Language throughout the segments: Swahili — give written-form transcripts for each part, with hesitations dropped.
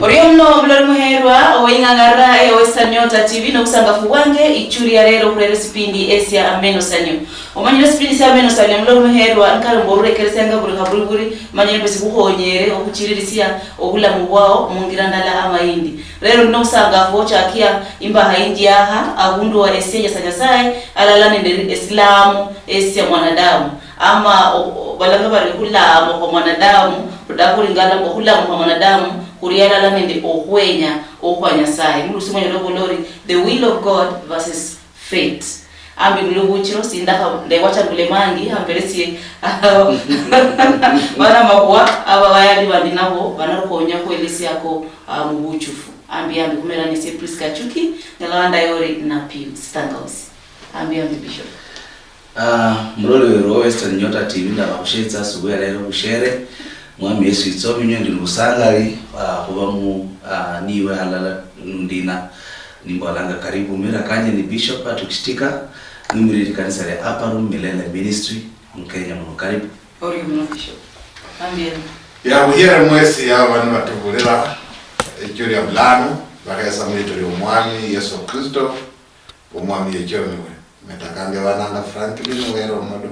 Oriomno mlolo muherwa oingangara Western Nyota TV no kusangafu wange ichuri ya rero kurere sipindi esia ameno sanyo. Omanyiro sipindi sia ameno sanyo mlolo muherwa nkaro mborure keresenga buri kaburi manyiro besi kuhonyere okuchiririsia obula mubwao mungirandala amaindi. Rero no kusangafu chakia imba haindi aha abundu wa esia sanyasai alalane ndiri Islamu esia mwanadamu ama balanga bari kulamo kwa mwanadamu rudakulingana kwa kulamo kwa mwanadamu kuriala la nende ohwenya ohwanyasai mulusumo yolobolori the will of God versus fate ambi mulubuchiro sindaka ndewacha ngulemangi amberesie bana makwa aba bayadi bandinabo banarukonya ko elisi yako mubuchufu ambi kumera ni Priska Chuki nalanda yori na Pius Stangos ambi bishop mlolo Western Nyota TV ndabashetsa subuya rero bushere mwami Yesu itsomi nyendi ngusangari kuba mu niwe halala ndina nimbalanga karibu mira kanje ni bishop atukistika nimuri kanisa la Upper Room Milele Ministry mkenya mu karibu ori mu bishop ambia ya muhira mwesi ya bana batubulira ejuri ya blano bakayasa muri umwami Yesu Kristo umwami yejomiwe metakange bananga Franklin wero modo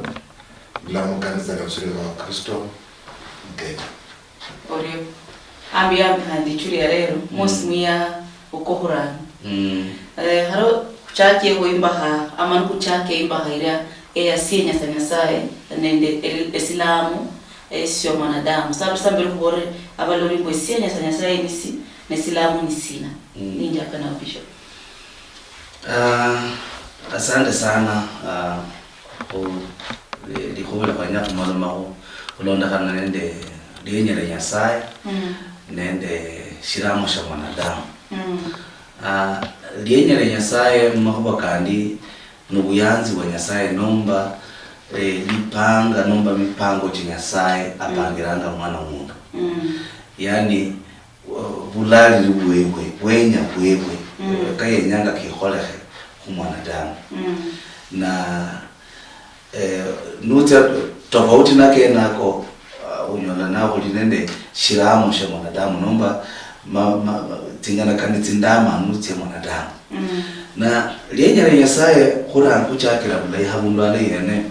blamu kanisa la usuri wa Kristo okay. Orio ambia handi churi ya rero mosmia ukohurani haro chake ko imbaha amanu kuchake imbaha ira ya sienya sanyasae nende Islamu sio mwanadamu sababu sambele kubore abalori ngo sienya sanyasae nisi na Islamu ni sina ninja kana bishop asante sana dikubula kwa nyako malumaho ulonda kana nende dienyele nyasaye nende shiramo sha mwanadamu dienyele nyasaye makuba kandi nubuyanzi wa nyasaye nomba lipanga nomba mipango chi nyasaye apangiranga mwana mundu yani bulali wewe wenya wewe kaye nyanga kiholehe ku mwanadamu na nuta tofauti nake nako unyola nako linende shiramo sha mwanadamu nomba tingana kanitsindama nutse mwanadamu na lienya nyasaye kura kuchakira bulai habundwale yene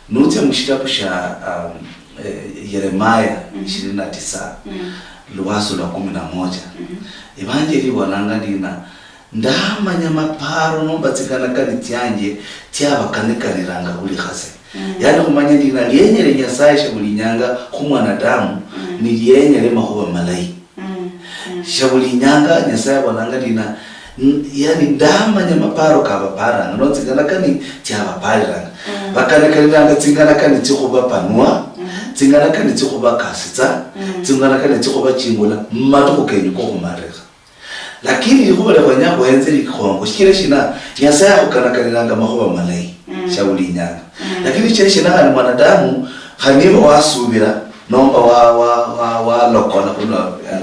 nutse mushitabu sha Yeremia 29 luwaso la 11 evanjeli wananga dina ndamanya maparo nomba tsikana kanitsanje tyaba kanikaniranga uli khase yani kumanya ndina lienya nyasaye shabuli nyanga ku mwanadamu ni lienya le mahuwa malai shabuli nyanga nyasaye wananga dina yani ndamanya maparo kabapara notsikana kani tyaba parira bakana kaniranga tsingana kani tsikhuba panwa tsingana kani tsikhuba kasitsa tsingana kani tsikhuba chingula mmatu kenyu ko kumareka lakini ikubale kwanyako enzeli khongo shikire shina nyasaye ukanakaniranga mahuwa malai shabuli nyanga lakini cheshe na mwanadamu khanibo wasubira nomba wa lokona kuna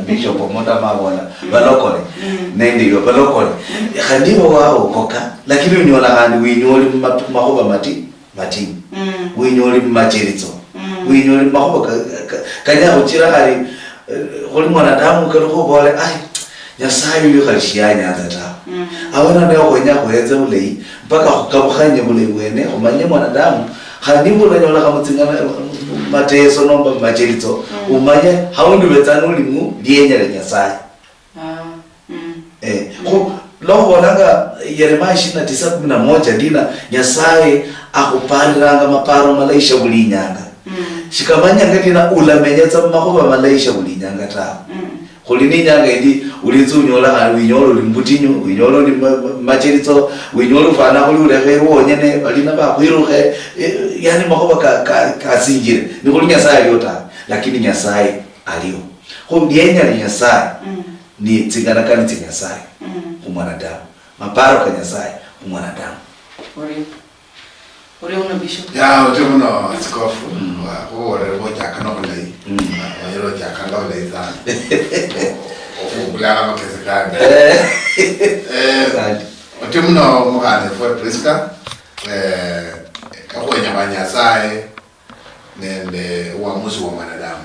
bishop moda mabona balokole nende yo balokole khanibo wa okoka lakini unyola hani winyoli mahuwa mati winyoli machiritso winyoli mahuwa kanya uchira hari kholi mwanadamu kero bole ai nyasaye yo khashiyanya atata abana ndio kwenya kwenza ulei mpaka kukabukhanye bule bwene umanye mwanadamu khanibo lanyola kamutsinga mateso nomba machirito umanye haundi betana ulimu lienya nyasaye ko loho nanga Yeremia 29:11 dina nyasaye akuparanga maparo malaisha bulinyanga shikamanya ngati ulamenyetsa mahuba malaisha bulinyanga ta khulini nyanga ndi ulitsunyola winyolo limbutinyo winyolo ni machirito winyolo fana khuli ulekheru wonyene balina bakhwiruke yani mahuba kasinjire ni khuli nyasaye yota lakini nyasaye aliyo khumbienya ni nyasaye ni tsingana kani nyasaye kumwanadamu maparo kwa nyasaye kumwanadamu ori una bishop ya utemuno askofu wa ore roja kanolei wa roja kanolei za obulala makezekana utemuno mugane for Priska kakwenya banyasaye nende uamuzi wa mwanadamu.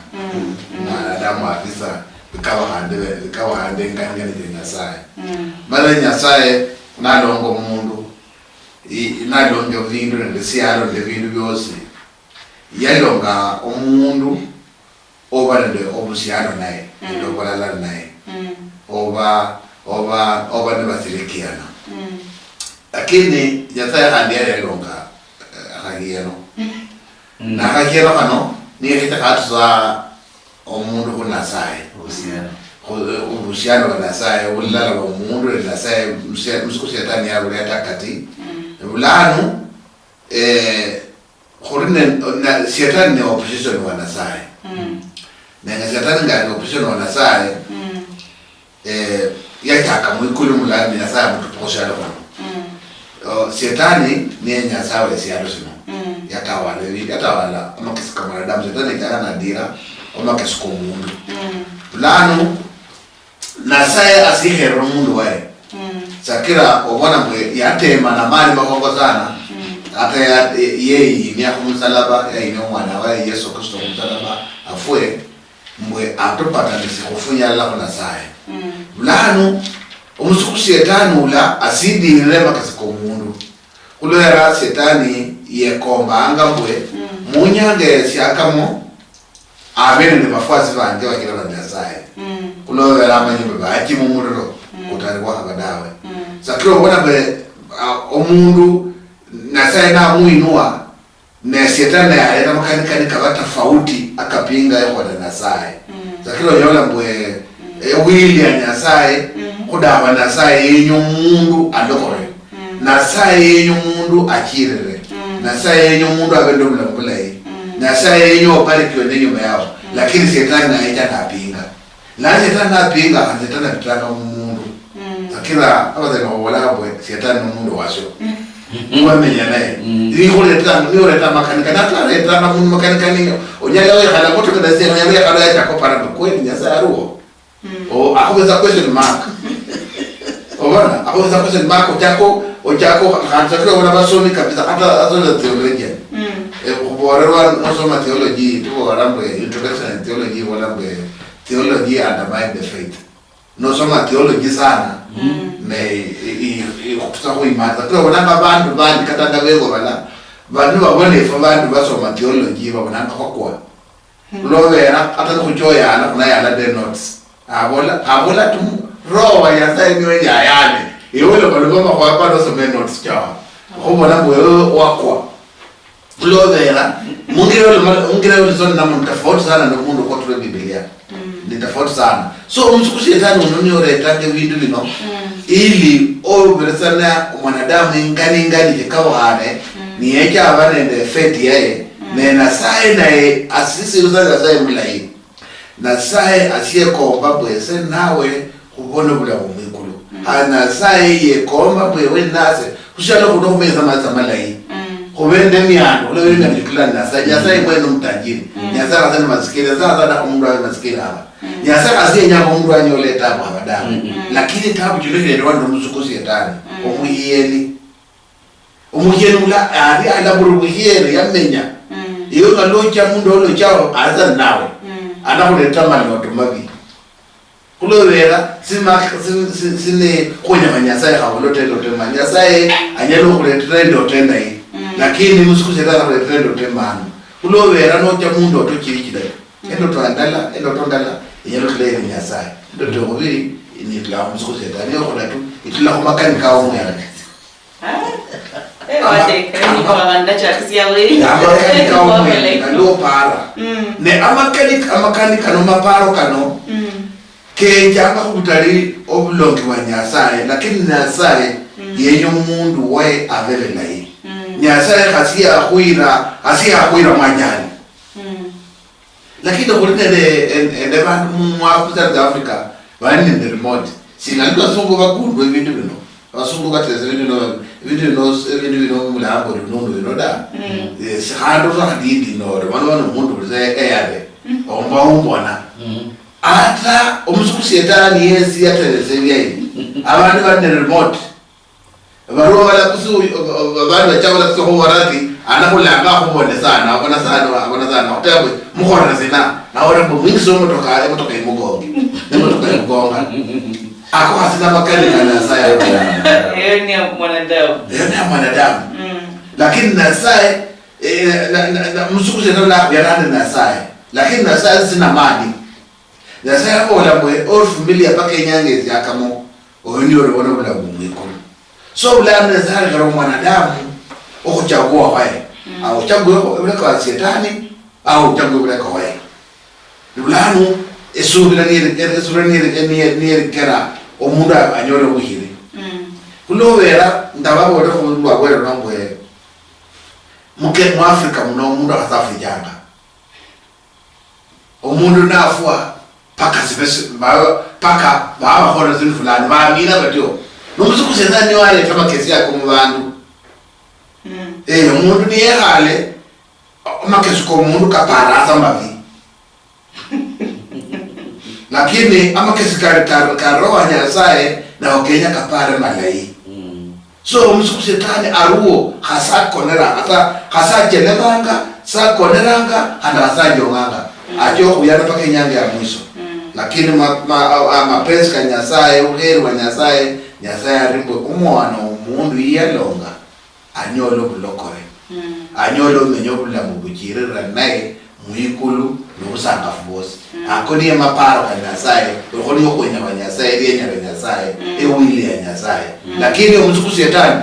Mwanadamu afisa ikawa hande ngani Nyasaye. Mara Nyasaye nalongo mundu nalongo vindu nende sialo nende vindu byose yalonga omundu oba nende obusiano naye nende obalala naye oba nebasirikiana. Lakini Nyasaye handi yalonga akagieno na akagieno kano niye kitakatuza omundu kunasaye ubusiano nasaye ulala wa mundu nasaye msuku shetani yabo yatakati bulanu khorine na shetani ne opposition wa nasaye na shetani ngani opposition wa nasaye yataka mwikulu mulani nasaye mutuposhala kono shetani ne nyasawe siado sino yatawala amakisika mwanadamu shetani kana dira amakisiko mundu bulanu nasaye asihero mundu wae sakira obona mwe yatema na mali makongo sana ata yeye ni akumsalaba yeye ni mwana wa Yesu Kristo kumsalaba afwe mwe atopata nisikufunya la nasaye bulanu umusuku shetani ula asidi nilema kasiko mundu kulera shetani yekomba anga mwe munyange siakamo abene ne bafuasi banje bakira na nasaye kulowera amanyumba bachi mumuriro kutari kwa habadawe sakiro ubona be omundu nasaye na muinua na shetani aleta makanika kaba tofauti akapinga yako na nasaye sakiro yola mbwe William nasaye kudawa nasaye yenyu mundu andokore nasaye yenyu mundu akirere nasaye yenyu mundu abendo bulambulai nasaye yenyu obariki wende nyuma yao lakini shetani anaita napinga na shetani napinga anzetana bitaka mundu akira abazana wabwe shetani mundu washo mwamenya naye niholeta makanika nataleta na mundu makanika ninyo onyala wewe kana moto kada sema wewe kada yakopara kweli Nyasaye aruo akaweza question mark obana akaweza question mark ojako kanzakira wana basomi kabisa hata azola theology kuborerwa nasoma theology tuko warambe introduction to theology warambe theology undermine the faith no soma theology sana ne ikusaho imaza kwa wana bantu bandi katanga bego bala bantu babone fo bantu basoma theology babona kwa lovera hata kujoya na kuna yana the notes abola tu roho ya sai niwe yayane yole baliboma kwa hapa some notes chawa kubona wewe wakwa lovera mungire zone na mtafauti sana na mundu kwa tule Biblia ni tofauti sana so msukushi sana unoniore tange vindu lino ili oversana mwanadamu ngani kikawane ni yake abanende faith yeye na nasaye naye asisi uzaga saye mulai nasaye asiyekomba bwese nawe kubona bula umikulu nasaye yekomba bwewe nase kushalo kudomeza mazamalai kubende miando leo ni mkilani nasaye mwenu mtajiri Nyasaye azana masikira zaza na mundu wa masikira hapa Nyasaye asiye nyama mundu anyoleta hapa badamu lakini tabu jule ndio ndo mzukuzi yetani omuyeni mula ari alaburu buyere yamenya iyo kalocha mundu olo chao aza nawe anakuleta maloto mabi kulowera sine konya Nyasaye kabolote lote Nyasaye anyalo kuleta ndoto ndai lakini musikuze dala kuleta ndoto mano kulowera no cha mundu otochirikida ndoto andala ndoto ndala yalo kuleta Nyasaye ndoto ngobiri ni tla musikuze dala yo kolatu itla kumakani kawo mwana ne amakani kano maparo kano ke janga kutari obulongi wa Nyasaye lakini Nyasaye yenyo mundu wae avele naye Nyasaye asia akwira manyani lakini kulinde bantu mu South Africa bani ndi remote sinalika songo bakundu ebintu bino basungu bateze ibintu no mulabo no da hando za hadidi no bano mundu ze eyale ombona ata omusukusi etani yesi yateleze byayi abantu bane remote baro bala kusu abantu bachabala kuso warati ana kulanga kubone sana abona utabe mukhona zina naona mwingi so motoka imugongi motoka imugonga ako hasina makali kana saya yeye ni mwanadamu lakini na saya na msukuze na la ya na saya lakini na saya sina mali na saya hapo la mwe or familia paka nyange yakamo onyo rubona bula bumwiko so bula na saya karo mwanadamu okuchagua wae au chagua ule kwa shetani au chagua ule kwa wae lulanu esubira ni kera omundu anyore kuhiri kulovera ndababo ndo kumundu agwero nambwe muke mu Africa muno omundu akasafijanga omundu nafua paka sibese paka baba hora zinu fulani baamina batyo nomusukusenza ni wale kama kesi yako mu bantu umuntu ni yehale amakesu ko umuntu kapara zambavi lakini amakesu karoha nyasaye na okenya kapara malai so umusukushetani aruo hasa konera hasa jenebanga sa koneranga ana hasa jonganga ajo kuyana paka nyange ya mwisho lakini mapenzi ka nyasaye uheri wa nyasaye arimbo umwana umuntu yalonga anyolo bulokore anyolo menyobula mubukirira naye muikulu nobusanga fubosi akoni amaparo kanyasaye ukoni yokwenya banyasaye yenya banyasaye ewili ya nyasaye lakini umusukusi yetani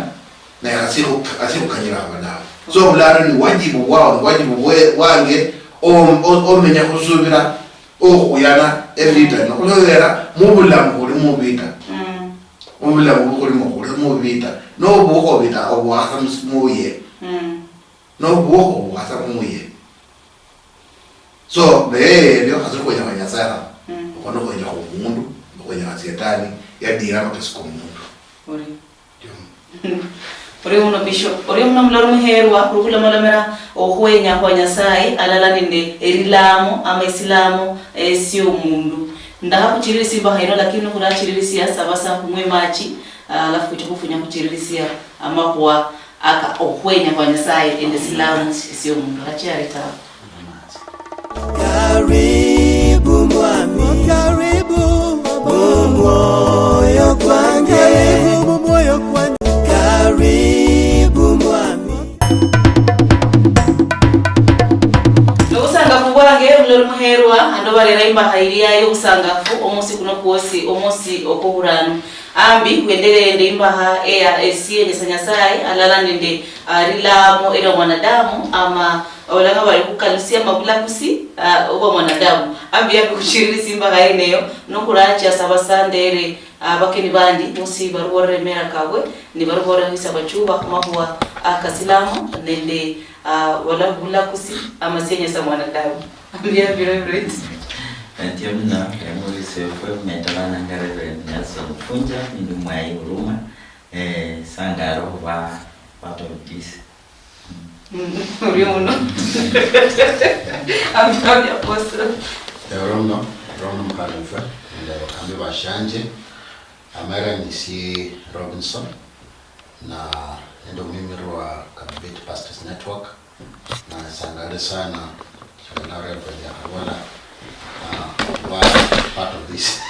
na asiru kanyira abana so bulano ni wajibu wao wajibu wange omenya kusubira okuyana evita nokulera mubula mukuri mubita mubula mukuri mubita no buko bita obwasa muye no buko obwasa muye so leo hazuko ya manyasara kono ko ya umundu ko ya shetani ya dira makasiko umundu ori uno bishop ori uno mloro muherwa rukula malamera ohwenya kwa nyasaye alala ninde erilamo ama islamu sio mundu ndaha kuchirisi bahaino lakini kurachirisi sabasa kumwe machi alafu kutukufunya kuchirisia ama kwa aka ohwenya kwa nyasaye ende silamu sio mundu acharita karibu mwami karibu moyo kwangu karibu moyo kwangu karibu mwami usangafu bwange mloro muherwa ando barera imba hairiya yo usangafu omusi kuno kuosi omusi okuhurano ambi kuendelea imba ha ARC nyesanyasaye alala nende rilamo era mwanadamu ama olanga bali kukalusia mabulakusi oba mwanadamu ambi kushirisi imba haineyo nokuracha sabasandere bakeni bandi musi barwore mera kabwe ni barwore hisa bachuba mahuwa akasilamu nende wala bulakusi ama senyesa mwanadamu ambi vile ndio mna muri sefu metalana ngarebe nyaso funja ndio mwai huruma sangaro wa pato disi uri uno ambi apostol Rono mkalifa ndio kambi bashanje amara nisi Robinson na ndio mimi wa Kabit Pastors Network na sangare sana na reverend wala part of this.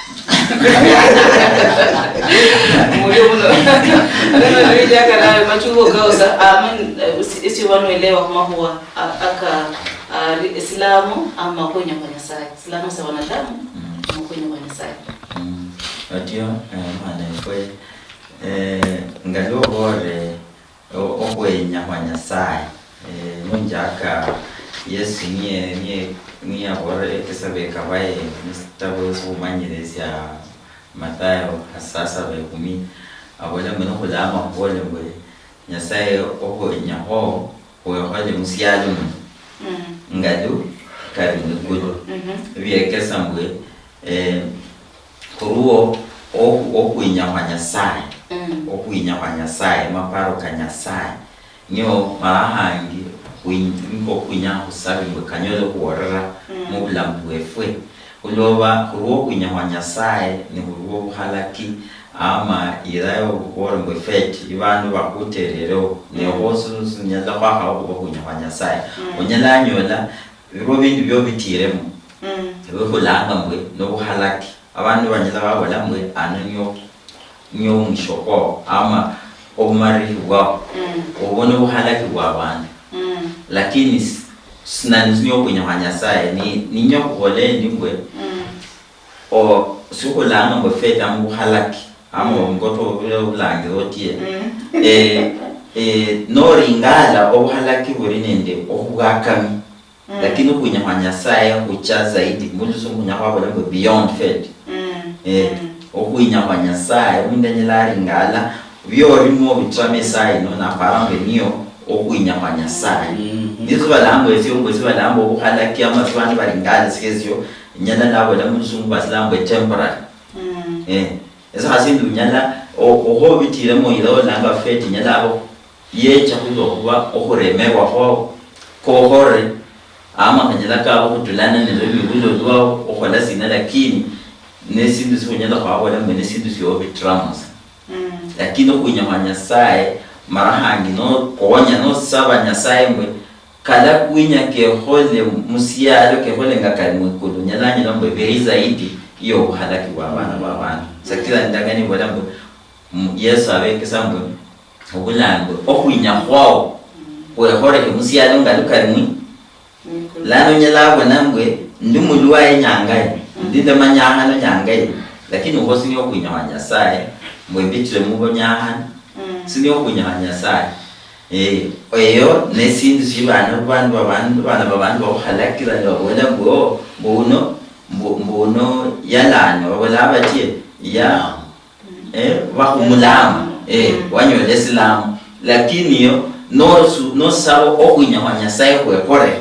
Ndio kana machugo kausa isi wanoelewa kama huwa aka Islamu ama kwenye kwa nyasaye Islamu sa wanadamu kwenye kwa nyasaye ndio maana kwa ngalo bore okwenya kwa nyasaye munjaka Yesu ni abore kesabe kabaye mstabo sumanyireza Mathayo hasasa bekumi abola meno kulama bole bole nyasaye okwenya ho okwale musiyalu ngadu karinu kudo biekesa mbwe kuruo okwenya kwa nyasaye okwenya kwa nyasaye maparo ka nyasaye nyo marahangi winko kunya usabi kanyozo kuorera mubula mbwefwe uloba kuruo kunya wa nyasaye ni kuruo halaki ama irayo ukora mwe fete ibantu bakuterero ne hosu nyala kwa hawo kunyamanya sai onyala nyola bibo bindi byo bitiremo kulanga mwe no buhalaki abantu banyala babona mwe ananyo nyo mshoko ama obumari wao obona buhalaki bw'abantu lakini sinanyo kunyamanya sai ni nyo kole ndimwe o sukulanga mwe fete ambuhalaki amo ngoto ulange otie no ringala obuhalaki burinende okugakami lakini kunyamanya saya kucha zaidi mudu sungunyakwa bole beyond fed okunyamanya saya mundanyela ringala byorimo bitame saya no na parambe niyo okunyamanya saya ndizo balambo esyo ngozi balambo obuhalaki amaswani baringala sikezyo nyana nabo la mudu sungu balambo temporary esa hasindu nyala oho bitire mo ilo langa fete nyala abo yecha kuzo kuba okuremerwa ko hore ama kanyala ka okutulana nezo bibuzo dwa okola sina lakini nesindu sonyala kwa wala mene sindu syo bitramos lakini okunyamanya sae marahangi no konya no saba nyasaye mwe kala kuinya ke hole musialo ke hole ngakali mwikudu nyala nyala mwe beri zaidi iyo halaki wa bana sakira ndangani bola mbo Yesu abeke sambo obulango okuinya kwao we hore ke musialo ngalukali mwi lano nyala bona mwe ndumulwa enyangai ndinde manyaha no nyangai lakini uhosi ni okuinya sai mwe bitire mubo nyaha sini okuinya sai oyo nesindu sibana bantu halakira lo bola mbo mbono yalano wala batie ya wakumulama wanyo leslam lakini yo no sabo okunyamanya sai kwekore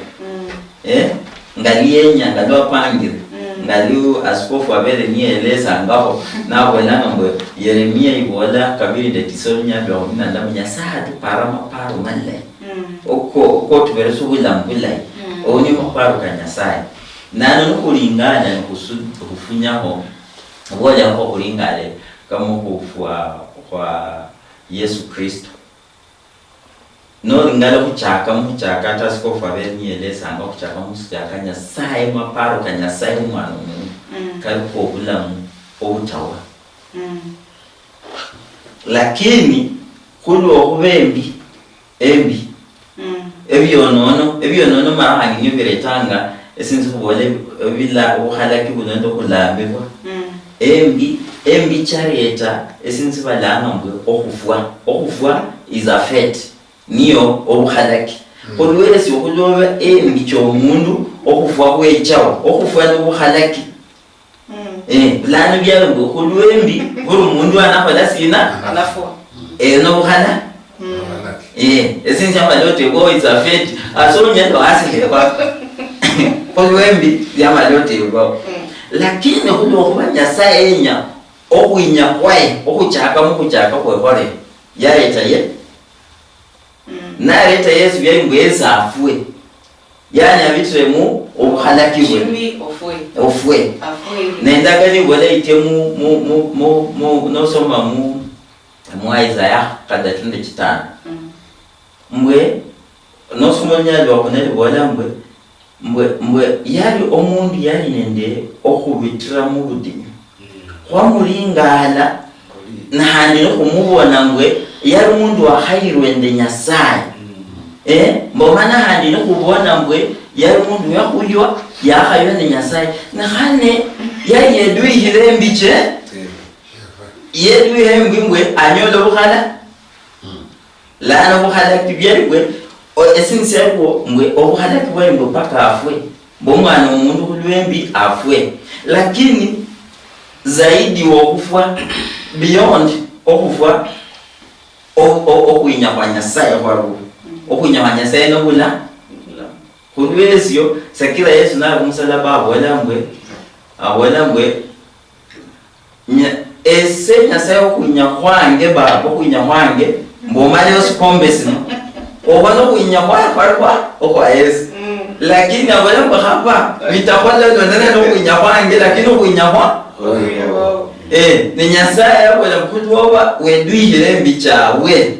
ngalienya ngalwa pangire ngaliu askofu abere ni eleza ngaho na wala ngombe Yeremia ibola kabiri de tisonya byo na ndamnya saa tu para maparo malle ko tubereso bulambulai oni maparo kanya sai nano kulingana kufunyaho ngoja hapo kulingale kama kufua kwa Yesu Kristo no lingala kuchaka hata sikofa beni eleza anga kuchaka musijaka nya sai maparo kanya sai mwana kalipo bulamu obutawa lakini kulo okubembi ebyonono marahangi nyoberetanga esinzi kubole bila uhalaki bunondo kulambirwa embi chareta esinzi balanga mwe okufwa is a fate niyo obuhalaki kolwesi okuloba embi kyomundu okufwa kwechawo okufwa nobuhalaki plano byabo kulwembi buri mundu anakola sina anafua nobuhala esinzi amalote go is a fate asonya ndo asiheba kolwembi yamalote go lakini kulokuba nyasaye enya okuinya kwae okuchaka mukuchaka kwekore yareta ye na reta Yesu byayingweza afwe yani abitremu obuhalakiwe ofwe nendaga ni wala itemu no soma mu Isaiah kada 35 mwe no soma nyalo akonele wala mwe yali omundu yali nende okubitira mu budinyo kwa muringala na hani no kumubona mwe yali omundu wahayirwe nde nyasaye mbomana hani no kubona mwe yali omundu yakuywa yahayirwe nde nyasaye na hane yali yedwi hirembiche yedwi hembwe anyola bukhala lana bukhala tibyerwe esinzeko mwe obuhala kibwembo paka afwe bomwana omundu kulwembi afwe lakini zaidi okufwa beyond okufwa okuinya kwa nyasaye kwaru okuinya kwa nyasaye nobula kulwesyo sakira Yesu na musalaba abola mbwe ese nyasaye okuinya kwange baba okuinya kwange mbomale osipombe sino obona kuinya kwa okwa Yesu lakini abona kwa hapa vitakwala ndio no kuinya kwange lakini kuinya kwa ni nyasaye yakola kutuwa wedwihire mbichawe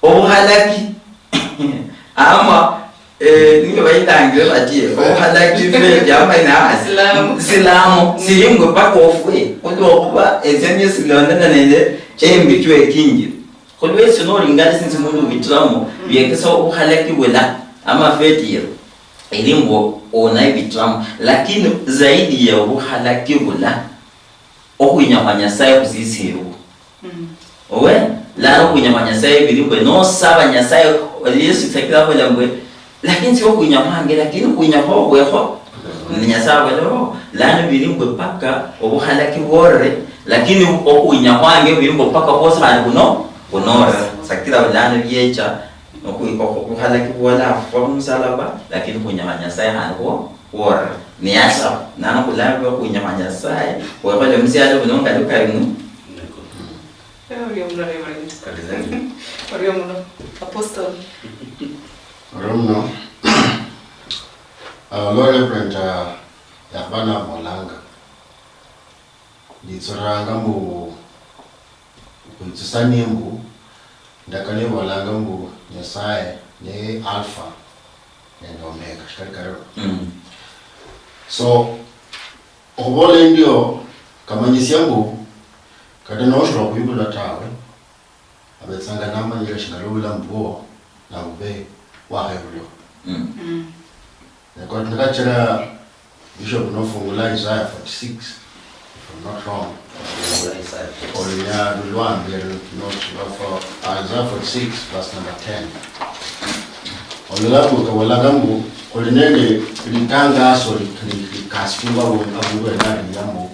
obuhalaki ama ninge bayitangire bati obuhalaki fe yamba ina silamu sirimwe paka ofwe kutuwa kuba ezenye silondana nende embichwe kingi kulwe sinori ngali sinzi mundu bitramo byekesa obuhalaki wela ama fetiro elimbo ona bitramo lakini zaidi ya obuhalaki wela okuinyamanya saye kuzisiru owe la okuinyamanya saye bilimbo no saba nyasaye Yesu takira kwa lambwe lakini sio kuinyamange lakini kuinyaho weho ni nyasaye lero la bilimbo paka obuhalaki wore lakini okuinyamange bilimbo paka kosa alikuno onora sakira lana byecha okuhalaki wala kwa msalaba lakini kuinyamanya saye hanko wore ni asa nana kulabwa kuinyamanya saye kwa pale msiaje bunonga dukarimu Apostle Romno. Lord Reverend Yabana Molanga. Ditsoranga mu kutsani mbu ndakane molanga mbu nyasaye ne alpha and omega shkarikaro. So obole ndio kamanyisi yangu kada noshwa kuyibula tawe abetsanga nama yeshingalula mbo na ube wa heblo kwa tunakachira Bishop nofungula Isaiah 46 if I'm not wrong Olinya Dulwambe not for Isaiah 46 verse number 10 Olulabu kawalagambu olinenge litanga sorry likasifunga wongabuwe nani yambo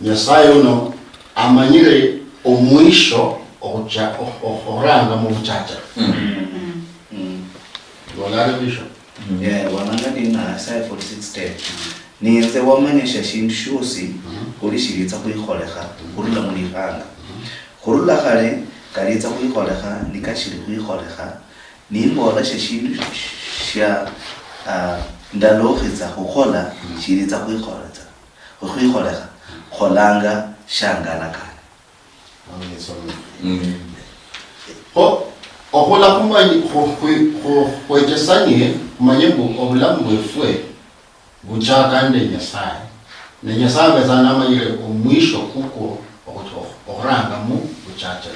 Nyasaye uno amanyire omwisho oranga mu buchacha Wala Bishop wanangadi na Isaiah 46:10 nienze wamanyesha shindu shosi kulishiriza kuikholekha kurula mulihanga kurula khale kalitsa kuikholekha nikashiri kuikholekha nimbola shindu sha ndalokhiza khukhola shiriza kuikholekha kholanga shangalakana ohola kumanyi kwechesanye kumanyembu obulamu bwefwe buchakande nyasaye ne nyasaye bezana amanyire omwisho kuko okuranga mu buchacha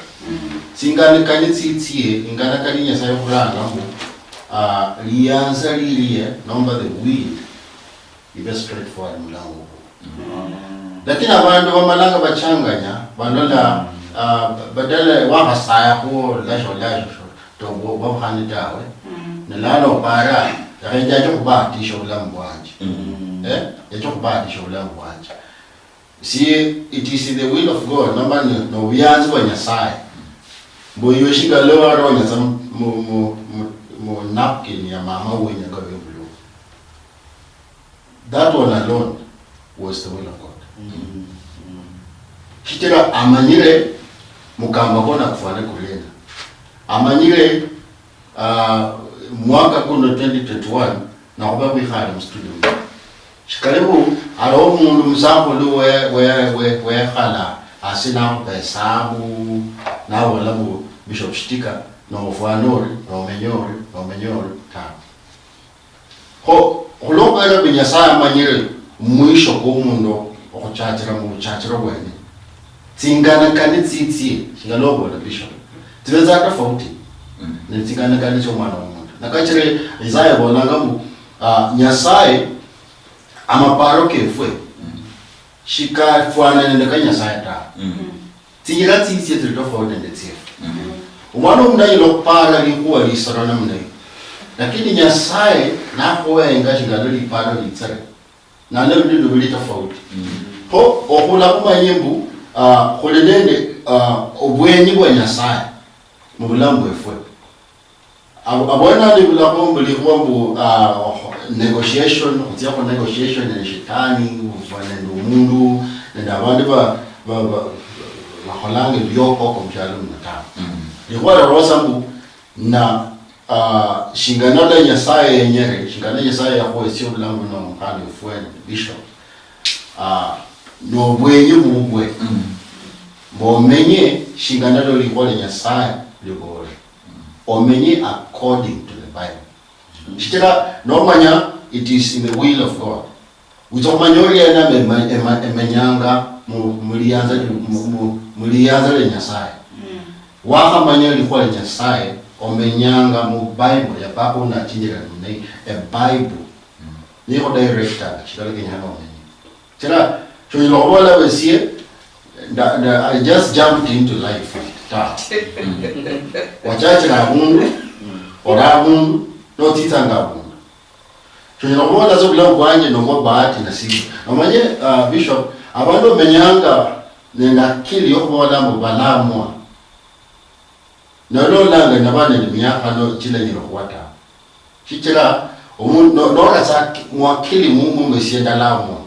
singane kani tsitsiye ingana kani nyasaye okuranga mu lianza liliye nomba the wind ibe straightforward mulango lakini abantu bamalanga bachanganya balola badala wabasaya ko lajo to bobuhani tawe nalalo para yaje kubatisha ulambu wanje yaje kubatisha ulambu wanje see it is the will of God namba no uyanzi wa nyasaye boyo shiga lo aronya sam mo napkin ya mama wenya ka bulu that one alone was the will of God kitera amanyire mukamba kona kufana kulenda amanyire mwaka kuno 2021 na kuba kwihali mu studio shikalebu alo umundu musambo lo we khala asina pesabu na wala mu Bishop Shtika no mfanori no menyori ta kulonga ina binyasa amanyire mwisho ko mundo okuchachira mu buchachiro bwene tingana kani tsitsi ngalobo la Bishop tibenza tofauti ne tingana kani cho mwana wa mundu nakachire Isaiah bonanga mu nyasaye amaparo kefwe shika fwana ne kanya Nyasaye ta tingira tsitsi tofauti ne tsi umwana umndayilo para likuwa lisarana mnayi lakini Nyasaye nakowenga shingalo liparo litsare na lelo ndindo bili tofauti ho okula kumanyembu kholelende obwenyi bwa Nyasaye mu bulambo efwe abona ni bulambo likwambu negotiation utia kwa negotiation na shetani ufanya umundu na abantu ba holange byoko ko mjalo mnata likwara rosambu na shingana Nyasaye yenyere shingana Nyasaye yako sio bulambo na mpande efwe Bishop nobwenye bubwe bomenye shingana lo likole Nyasaye libole omenye according to the Bible shitira nomanya it is in the will of God utomanyori ena emenyanga mulianza le Nyasaye waka manya likole Nyasaye omenyanga mu Bible ya babo na chinjira ni a Bible ni ko director shitira kenyanga omenye shitira so you know wala wesie I just jumped into life. Wachache na mundu, ora mundu, no titanga mundu. Tunyobola zo bila kwanje no mabati na siku. Amanye bishop abantu menyanga nenda kili yokubola mu balamwa. No langa nabane ni myaka no chile nyiro kwata. Kichira omuntu no kasa mwakili mungu ngesienda lamwa.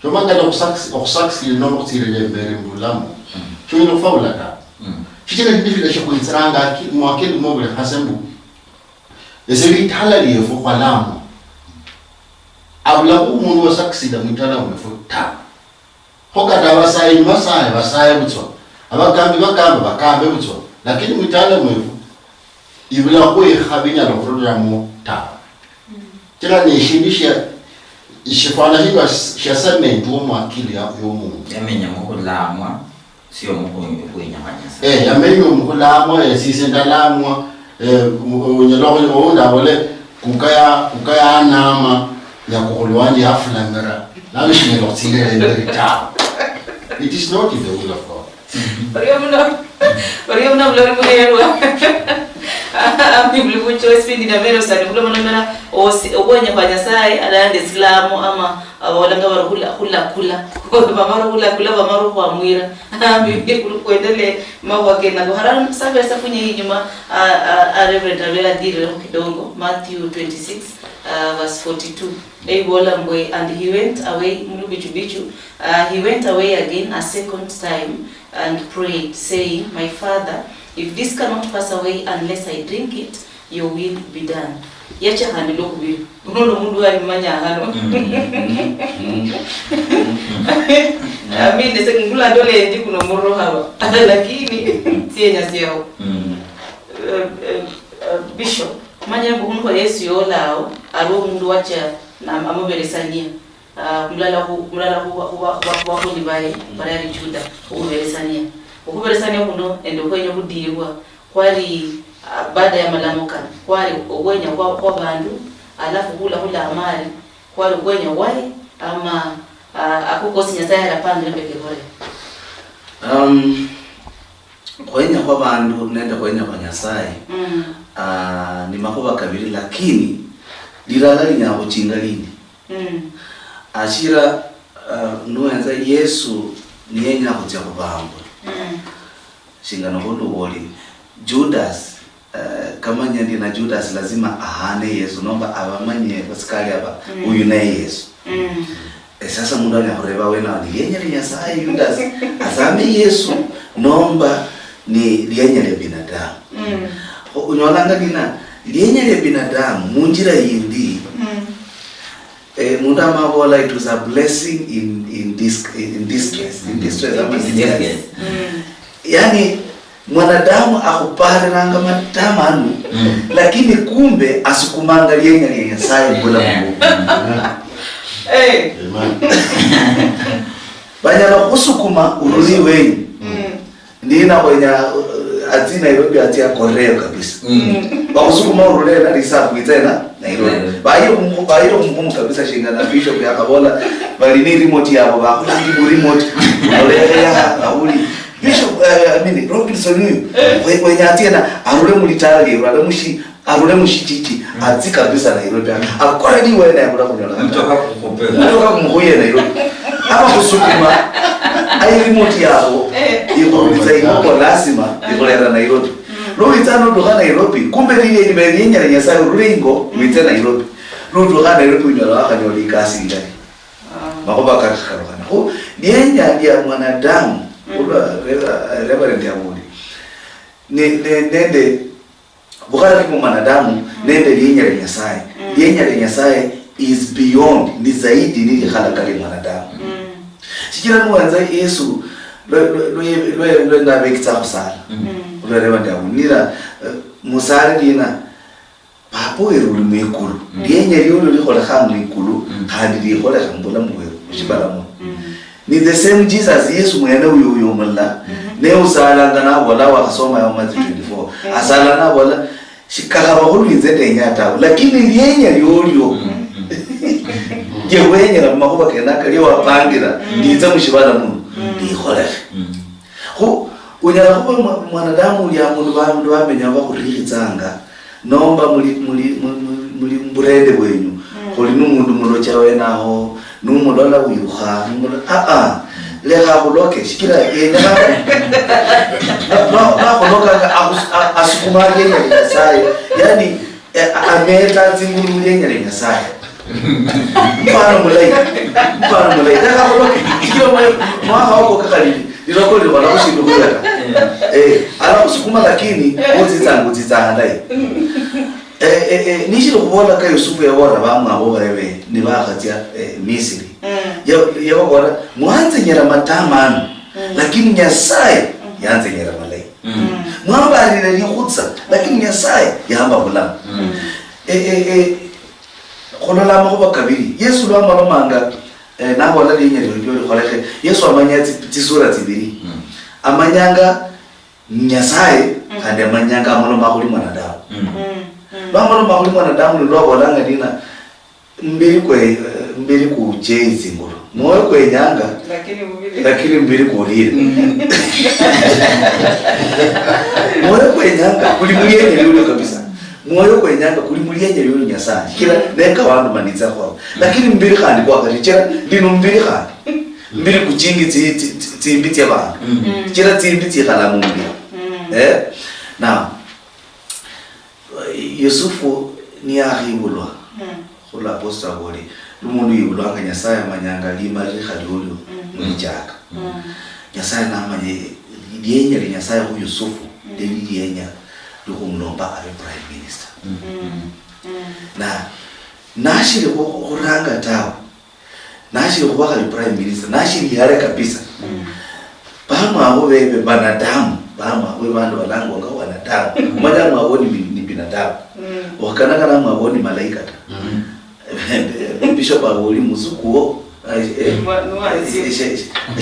Chomanga na okusakisi no kutsirele mbere mbulamu. Chino faula ta. Kichira ndifika shokuitsiranga mwakili mobile hasembu. Eseri thalali yefo kwalamu. Abula umuntu wasakisida mutala umefuta. Hoka dawasayi basaye butso. Bakambe butso. Lakini mutala mwefu. Ibula kwe khabinya lo program ta. Kira ni shindisha ishifana hiyo shaseme ndio mwakili ya yomuntu. Yamenya mukulamwa sio mukunyamanyasa. Yamenya mukulamwa yasise ndalamwa unyelo onda wale kukaya nama ya kukulwanje aflamera. Nami shingelo tsile ndita. It is not in the will of God. Oriomna blori muherwa. Biblia choice pindi na mero sana kula manana obonye kwa Nyasaye alande Islamu ama abalanga barahula kula bamaru kwa mwira Biblia kuendele mawake na harana sabe safunye inyuma Reverend Abela dire kidongo Matthew 26 verse 42 bola mwe and he went away mulubichu he went away again a second time and prayed saying, my Father, if this cannot pass away unless I drink it, your will be done. Yacha handilo kubi. Unono mundu alimanya hano. Amini ngula dole ndi kuno moro hawa. Lakini sienya siao. Bishop, manya buhunu kwa Yesu yolao, aro mundu wacha na amoberesania. Mulala huwa libaye barari Juda uberesania ukuberesania kuno ende kwenye kudirwa kwali baada ya malamuka kwali ogwenya kwa bandu alafu hula amali kwali ogwenya wai ama akukosi Nyasaye arapande peke hore kwenya kwa bandu nenda kwenya kwa Nyasaye ni makoba kabiri lakini lirala linyabo chingalini ashira nuenza Yesu niyenya kujya kubamba shingano kondo woli Judas kama nyandi na Judas lazima ahane Yesu nomba abamanye basikali aba uyu na Yesu sasa mundu anyakureba wena ni yenya Nyasaye Judas azame Yesu nomba ni lienya le binadamu unyolanga dina lienya le binadamu munjira yindi Munda mabola it was a blessing in distress. Yani mwanadamu akupare nanga matamanu lakini kumbe asukumanga lienya Nyasaye bola Mungu. Banyana kusukuma uruli wenyi. Ndina wenya atina Nairobi atia koreo kabisa. Bakusukuma urule na risabu itena Nairobi. Bayo mgumu kabisa shinga na bishop ya kabola bali ni remote yabo bakula ndi remote. Olea auli bishop Robinson huyu wenya atina arule mulitali arule mushititi atsi kabisa Nairobi. Akora ni wewe na yakula kunyona. Mtoka kukopela. Mtoka kumhuye Nairobi. Ama kusukuma ai remote yabo ikuuliza iko lazima ikolera Nairobi. Itano doka Nairobi kumbe lile libenya Nyasaye rulingo mwite Nairobi. Doka Nairobi unyola akanyoli kasi ndani. Makoba kakakana. Ko lienya ya mwanadamu Reverend Amudi. Nende bukara kwa mwanadamu nende lienya Nyasaye. Lienya Nyasaye is beyond ni zaidi ni halakali mwanadamu. shikira nuwanza Yesu lo ndabe kitsakusala lo reba ndamunira musale dina papo eruli mwekulu lienye liolo likhola khamwe ikulu khandi likhola khambula mweru ushibalamu ni the same Jesus Yesu mwene uyo mulla ne usala ngana wala wakasoma ya Matthew 24 asala na wala shikaka bahulinze tenyata lakini lienye liolyo yewenye na makuba kenaka liyo wapangira ndiza mushibalamu likhola ho unyala kuba mwanadamu ya mundu bamenya bakurihitsanga nomba muri mburende bwenyu koli numundu mulocha wenaho numulola uyuha leka kuloke shikira yena na kuloka asukumage ya sai yani ameta zinguru yenye ya sai mfano mulai leka kuloke shikira mwa wako kakali nilokoli wala kushindu kula ala kusukuma lakini wozi zangu nishilo kubola ka Yusufu ya wora bamwe abo barebe ni bakatia Misiri ya wora mwanze nyera matamano lakini Nyasaye yanze nyera malai mwamba alile khutsa lakini Nyasaye yamba bula kholola makuba kabiri Yesu lwa malomanga nabo la linya lyo kholeke Yesu amanya tisura tibiri amanyanga Nyasaye kandi amanyanga maloma kuli mwanadamu bamalo makuli mwanadamu lwa bolanga dina mbiri ku chezi ngoro moyo kwenyanga lakini mbiri kulira moyo kwenyanga kuli mulienye lyo kabisa moyo kwenyanga kuli mulienye lyo Nyasaye kila neka wandu manitsa kwa lakini mbiri kandi kwa kalichera lino mbiri kandi mbiri kuchingi tsimbiti abantu kira tsimbiti kala mumbi na Yusufu ni ahibulwa khula posta boli lumundu yibulwa Nyasaye amanyanga lima likhaliolyo mwijaka Nyasaye namanye lienya li Nyasaye ku Yusufu leli lienya likumlomba abe prime minister na nashiri kuranga tawo nashiri kubaka prime minister nashiri yale kabisa bama abo bebe banadamu bama we bandu balango nga wanadamu madamu awoni ni binadamu wakanaka na mwaboni malaika bishop aboli muzukuo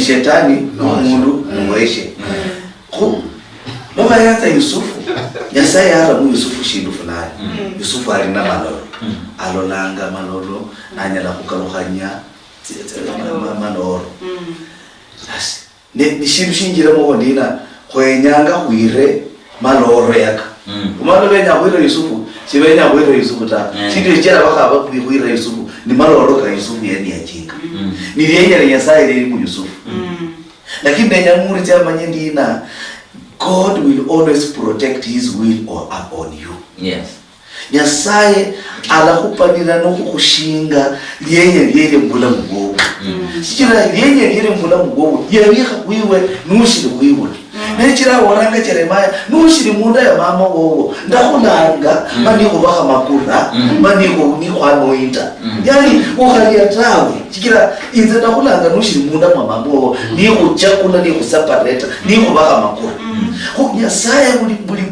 shetani mundu numweshe ko baba yata Yusufu Nyasaye ara mu Yusufu shindu fulani Yusufu alina malolo alolanga malolo anyala kukalukanya malolo basi ni shindu shingira mo ndina kwenyanga huire maloro yaka umalo benya huire Yusufu sibenya huire Yusufu ta sindi jera baka huire Yusufu ni maloro ka Yusufu yani yajinga ni yenya Nyasaye ile mu Yusufu lakini nenya muri chama nyindina God will always protect his will upon you. Yes. Nyasaye alakupanira no kukushinga liyenye mbula mugobo sikira liyenye mbula mugobo yabika kuiwe nushiri kuiwe nechira waranga Jeremiah nushiri munda ya mama wowo ndakulanga mani kubaka makura mani ni kwanoita yani ukalia tawe sikira inze ndakulanga nushiri munda mwa mama wowo ni kuchakula ni kusapareta ni kubaka makura Nyasaye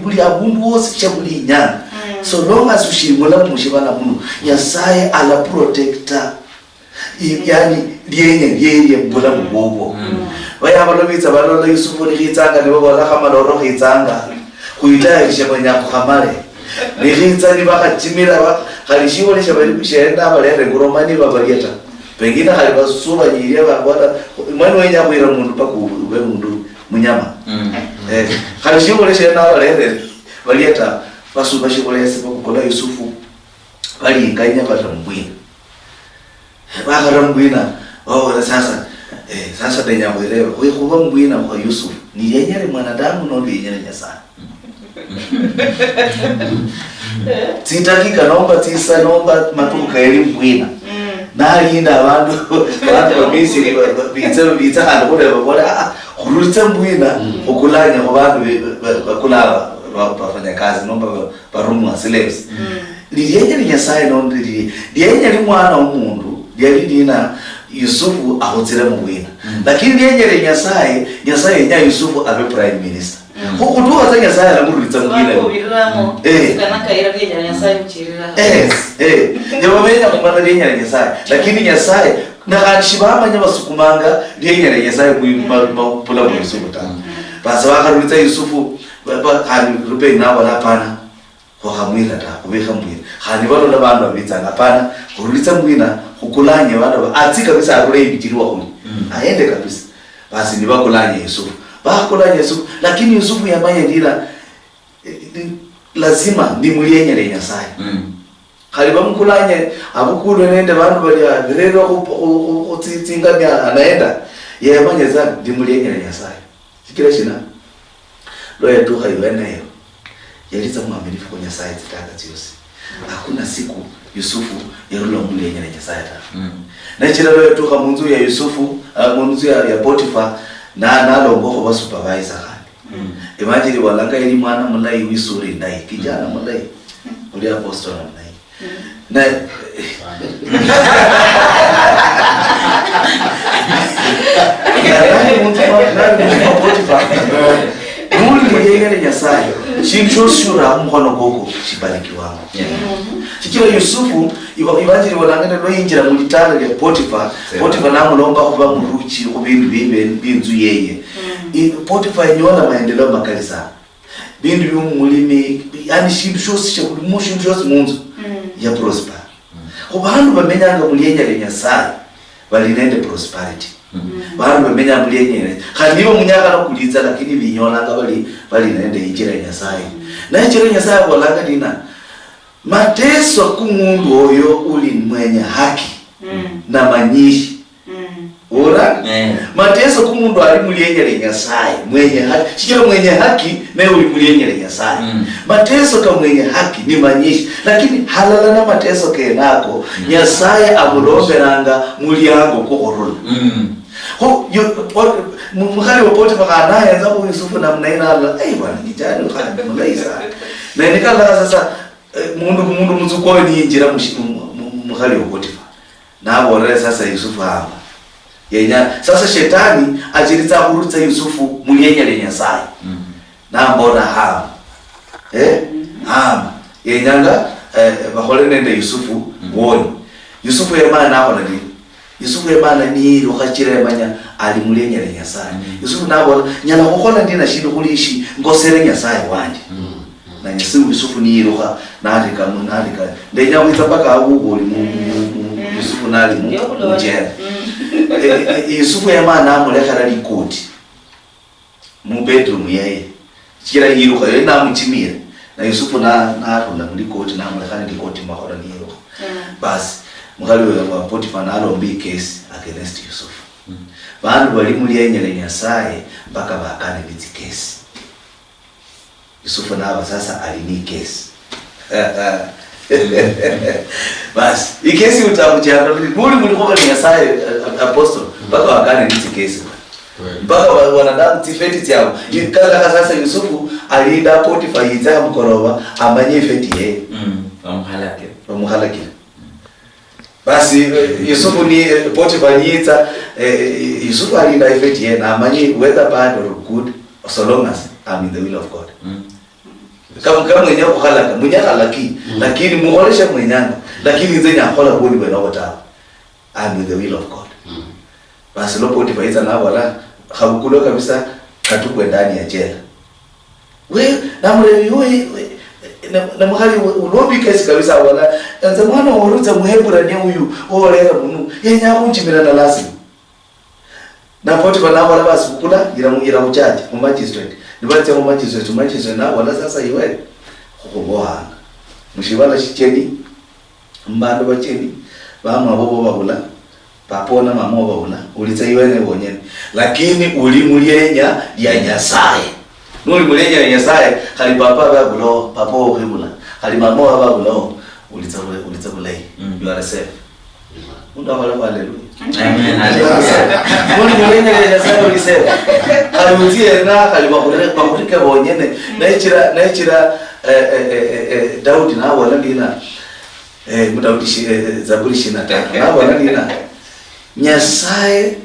buli abundu wose chabuli nyana so long as ushimula mushibana muno Nyasaye ala protector yani liyenye mbula mugobo baya balobitsa balola Yusufu ni khitsanga ne bola khamaloro khitsanga kuita ishebanya khamale ni khitsa ni bakhatimira ba khalishiwo le shabali kushenda balere ngoromani babalieta pengine khali basuba nyiria babona mwana wenya kuira mundu pakube mundu munyama khalishiwo le shenda balere balieta basuba shibolese bakukola Yusufu bali inganya batambwina bakarambwina sasa denya mwelewa kuba mbwina kwa Yusufu ni yenyere mwanadamu no yenyere Nyasaye sitakika naomba tisa naomba matuka eli mbwina nalinda abantu wa Misiri bitsa hano kule bakola khulutsa mbwina ukulanya kwa bantu bakula bafanya kazi nomba barumwa slaves liyenye Nyasaye no liyenye mwana w'umuntu yali dina Yusufu ahotsera mu bwina lakini yenyere nyasaye nya Yusufu abe prime minister kutuwa za nyasaye alamurulitsa mwingine kana kaira yenyere nyasaye mchirira yabamenya kumana yenyere nyasaye lakini nyasaye nakashibama nya basukumanga yenyere nyasaye mupula mu Yusufu ta basa bakarulitsa Yusufu hani rupe nawo lapana kwa hamwila ta kubeka mwina hani balo na bantu babitsanga pana kurulitsa mwina kukulanye bana atsika kabisa akule ibitiriwa kuli aende kabisa basi ni bakulanye Yusufu bakulanye Yusufu lakini Yusufu yamanye ndira lazima ndimuliyenyere nyasaye khali bamkulanye abukulu nende bantu bali rero kutsinga anaenda yamanye za ndimuliyenyere nyasaye sikira shina lo yatuka iweneyo yaliza mwaminifu kwa nyasaye zitaka ziyose hakuna siku Yusufu yarulo muliyenyere nyasaye ta na chira lo yatuka munzu ya Yusufu munzu ya Potifa na nalongo ba supervisor kandi imagine walanga ili mwana mulai wisuri ndai kijana mulai uli apostle ndai na ya Potifa muli yenyere nyasaye shinchoshura mkono goko shibarikiwa chikira Yusufu ibangire walangane lo yinjira mulitala ya Potifa namulomba kuba muruchi kubindu binzu yeye Potifa nyola maendeleo makali sana bindu byumulimi yani shindu shosi chakulimushindu shosi munzu ya prosper kubantu bamenyanga muliyenyere nyasaye balinende prosperity bantu bamenya muliyenyere kandi bo munyaka no kulitsa lakini binyolanga bali nende injira nyasaye na injira nyasaye walanga dina mateso kumundu oyo uli mwenye haki na manyishi ora mateso kumundu ali muliyenyere nyasaye mwenye haki chikira mwenye haki na uli muliyenyere nyasaye mateso ka mwenye haki ni manyishi lakini halala na mateso kenako nyasaye amulomberanga mulyango kokorola mkhali wa Potifa kana yanza kwa Yusufu na mnaina ala bwana kijana mkhali mlaisa na nikala sasa mundu mzuko ni injira mkhali wa Potifa na bora sasa Yusufu hapa yenya sasa shetani ajiriza kurutsa Yusufu muliyenyere nyasaye na bora hapa yenyanga bahole nende Yusufu woni Yusufu yemana na bora ni Yusufu yemana ni wakachira yemanya alimuliyenyere nyasaye Yusufu nabo nyala kokola ndina shindu kulishi ngosere nyasaye wanje na Yusufu ni iroha nalika ndenya wita paka ahubuli Yusufu nali mujera Yusufu yemana amulekara likoti mu bedroom yeye kira iroha yena muchimira na Yusufu na rula mulikoti na amulekara likoti makora ni iroha basi mkhali wa Potifa nalombi case against Yusufu bantu bali muliyenyere nyasaye mpaka bakane biti case Yusufu naba sasa alini case basi ikesi utamuchana muri kwa nyasaye apostle mpaka bakane biti case mpaka wanadamu tifeti yao ikala sasa Yusufu alida Potifa yiza mkoroba amanye feti yeye bamuhalake basi Yusufu ni Potifa nyita Yusufu alinda ifeti yeye na amanyi whether bad or good so long as I'm in the will of God kama mwenye kuhalaka mwenye halaki lakini muolesha mwenyanga lakini nzenya hola bodi bwana wata I'm in the will of God basi lo Potifa hiza na wala habukulo kabisa katukwe ndani ya jela we na mlevi na mkhali ulobi kesi kabisa wala anza mwana waruza muhebura ni huyu olera munu yenya kunjimira na lazima na Potifa na wala basi kula ira muchaji mu magistrate nibaze mu magistrate na wala sasa iwe kuboha mushibala shicheni mbando bacheni bamwa bobo babula papona mamo babula ulitsa iwene bonyene lakini ulimuliyenya ya nyasaye nuri mulenya nyasaye khali papa babulo papa ohibula khali mama babulo ulitsa bulai you are safe unda wala haleluya amen nuri mulenya nyasaye uli safe khali utie na khali bakulika bonyene na ichira Daudi na wala ndina Daudi Zaburi 23 na wala ndina nyasaye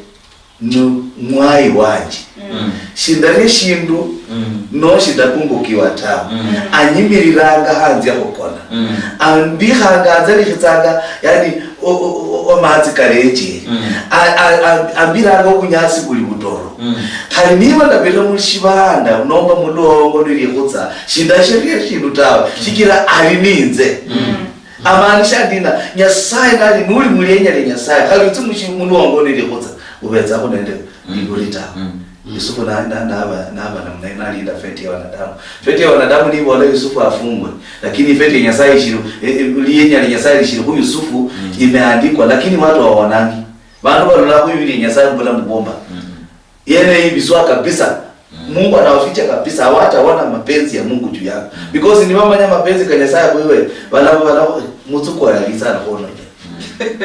mwai wanje shindari shindu no shidakungukiwa tawe anyimiriranga hanzi yakokona ambihanga anzali khitsanga yani omatsi kareje ambiranga okunyasi kuli butoro khali niba ndabira mushibanda nomba mulongo lilikhutsa shindasheria shindu tawe shikira alininze amani shandina nyasaye nali nuli mulenyale nyasaye khali utsi mulongo lilikhutsa ubetsa kunende libulita Yusufu na nalinda feti ya wanadamu. Feti ya wanadamu ni wala Yusufu afungwe. Lakini feti ya Nyasaye shiru lienya Nyasaye shiru huyu Yusufu imeandikwa lakini watu hawaonani. Bantu walola huyu yule Nyasaye mbona mbomba. Yeye hivi swa kabisa. Mungu anawaficha kabisa, hawataona mapenzi ya Mungu juu yako. Because ni mama nyama mapenzi kwa Nyasaye wewe wala mutsuko alisa na kuona.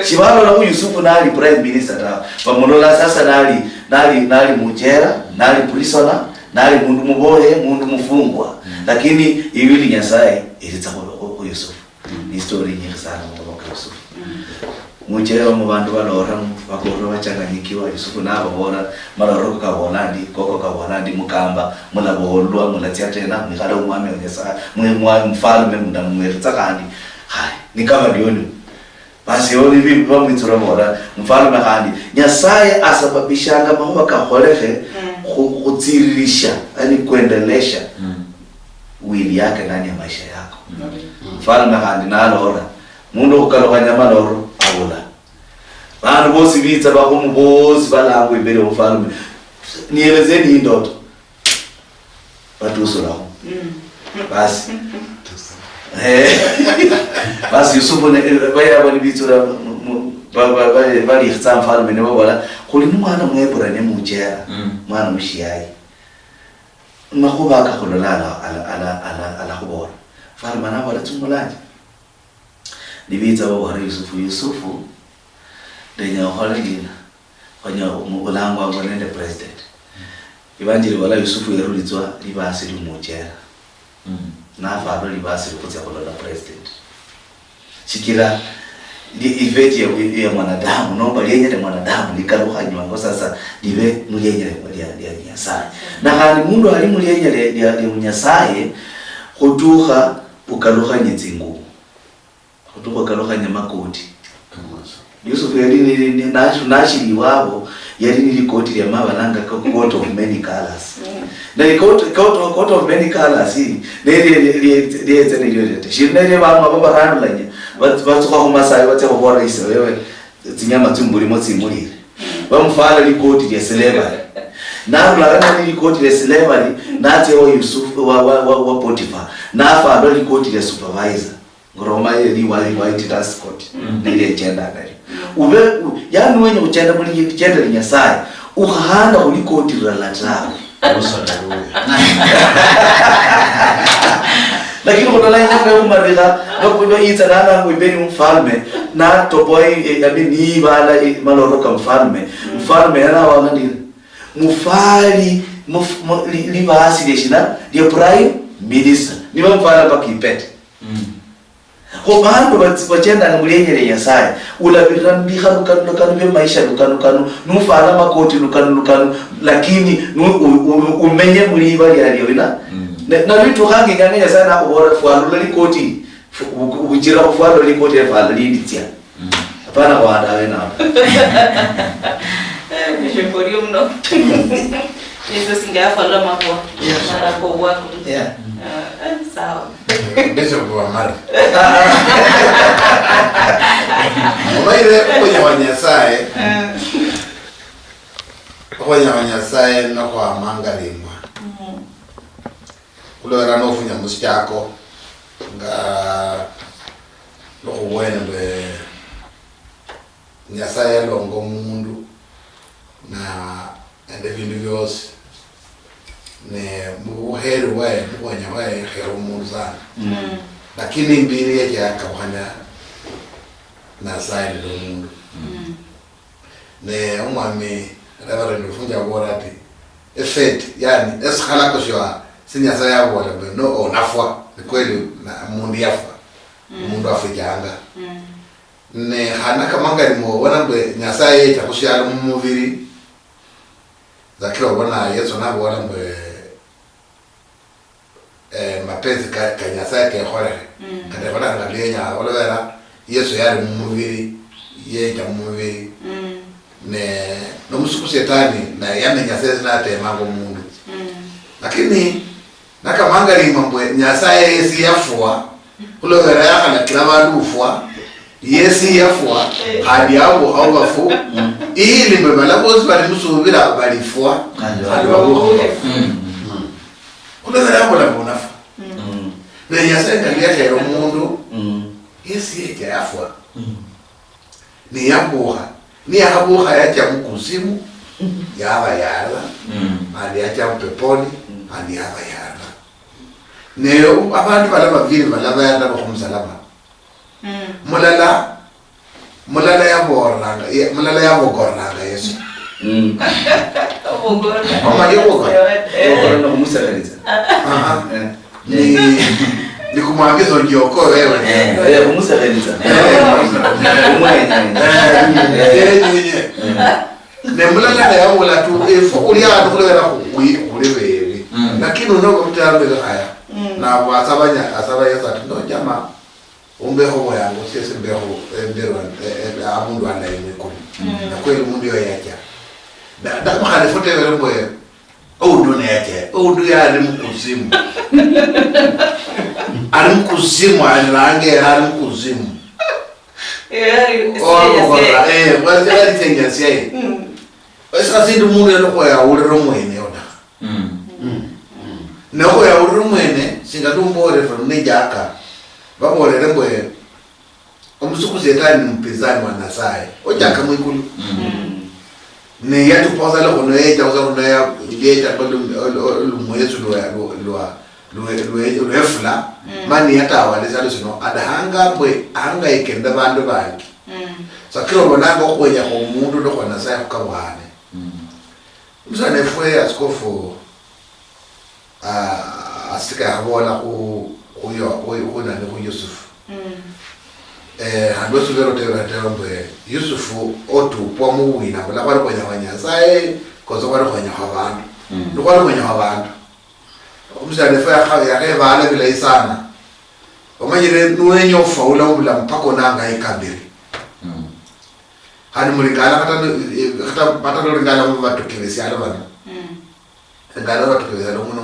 Shibalo na huyu Yusufu nali prime minister ta. Pamonola sasa nali mujera, nali prisoner, nali mundu mubohe, mundu mufungwa. Lakini iwili Nyasaye ilitsa ko Yusufu. Ni story nyingi sana kwa Yusufu. Mujera mu bantu balora bakoro bachanganyikiwa Yusufu nabo bora maloro kabona ndi koko kabona ndi mukamba mulabolwa mulatia tena mikala umwami wa Nyasaye mfalme mundamwetsa kandi. Hai, ni kama lioni. Basi yoni vipi bamwitsura bora mfalme kandi Nyasaye asababishanga mahuwa kaholehe kutsiririsha yani kuendelesha wili yake ndani ya maisha yako. Mfalme kandi nalora mundu ukalokanya maloro abula bantu bosi bitsa bakomu bosi balangu imbere mfalme nielezeni indoto batusulaho basi basi Yusufu baya bani bitura bali khitsa mfalme ne bawala kuli mwana mwebura ne mujera mwana mushiyai makuba ka khulala ala khubora mfalme na wala tumulaje nibitsa bawara Yusufu denya holidina kwanya umulango wa nende president ibanjiri wala Yusufu yerulitswa libasi lumujera na faro libasi lukutsa kulola president shikira iveti ya mwanadamu nomba liyenyele mwanadamu likalukhanywa ngo sasa libe muliyenyele ya Nyasaye na hali mundu ali muliyenyele ya Nyasaye khutukha ukalukhanye tsingu khutukha ukalukhanye makoti Yusufu yali nashili wabo yali nilikoti ya mabalanga coat of many colors na coat of many colors liyetse niliyolete shirnele bamwe babarandulanye batsuka kumasayi batse kubora ise wewe zinyama tsimbulimo tsimulire bamfala likoti lya slavery narulagana nilikoti lya slavery nati wa Yusufu wa Potiphar nafalo likoti lya supervisor ngoroma yeli white task coat nile gender nali ube yani wenye uchenda muri gender ya Nyasaye uhanda ulikoti la tawe lakini kuna nyanga yo marira no itsa nana ngwibeni mfalme na topoi ni bala maloroka mfalme yana wangani mufali libasi leshina dia prime minister niba mfala pakipete ko bantu bachenda ngamulenyele Nyasaye ulabira mbiha lukanu be maisha lukanu nufala makoti lukanu lakini umenye muliba lyaliyo na vitu hangi ngane Nyasaye nakubora fwalula likoti ujira fwalula likoti fala liditya hapana kwa ndawe na nishukuru mno Yesu singafala mambo mara kwa wako sawa Ndezo kwa mara Mwaile kwenye Wanyasaye kwenye Wanyasaye na kwa mangalimwa kulo rano funya musichako nga lo wende Nyasaye longo mundu na ende vindu vyose ne muheri wae mubanya wae hero muzana lakini mbili yake akabana na zaidi do mundu ne umwami reverend funja borati effect yani eskhala koshwa sinya saya bora no onafwa kweli na mundu yafa mundu afijanga ne hana kamanga limo wana mbe Nyasaye takushya mu mubiri zakira ubona Yesu nabo wala mwe mapenzi kanyasa ke khore kade wala ngalinya wala wala Yesu yari mumubiri yeja mumubiri ne no musuku setani na yamenya sasa na temango mundu lakini nakamangari mambo nyasaye yesi yafua ulo wala yakana kila bandu ufua yesi yafua hadi abo au bafu ili mbebala bozi bali musubira balifua hadi babo ulo wala yabo la bonafa ne nyasaye ngalia hero mundu yesi yeja yafua ni yabuha ni yabuha yacha mkuzimu yaba yala hadi yacha peponi hadi yaba yala ne abantu balaba vile balaba yanda kumsalama mulala yabo goranga Yesu mama yebo na kumusalaliza ni kumwambia njoko wewe kumusalaliza ne mulala yabo la tu efo ulia adukulera kulewe lakini unogo mtambe haya na wasabanya asabaya satu ndo jamaa umbeho moyango sese mbeho mbero amundu anda yimekuli na kweli mundu yo yacha da mahali fote wele mwe odu ne yacha odu ya alimkuzimu alimkuzimu wasi yari tengensi yae esa sindu mundu yaloko ya ulero mwene oda nako ya ulero mwene singadumbore from nejaka baborere mbwe omusuku zetani mpizani wa Nasaye ojaka mwikulu ne yatu poza lo no eja uza no ya yeja bado lumwezu lo efla mani yata wale zalo sino adahanga mbwe anga ikenda bandu bangi sakiro bonango kwenya ko mundu lo kwa Nasaye ukabwane mzane fwe askofu asika habona huyo nani Yusufu hando suvero tembe Yusufu otu kwa muwina bala kwa kwenye wanyasaye kozo kwa kwenye habandu ndo kwa kwenye habandu umzane fa ya bana bila isana omanyire nuwenyo faula ubula mpako nanga ikabiri hani mulingana kata patalo lingana mu batukivesi ala bana ngala batukivesi ala muno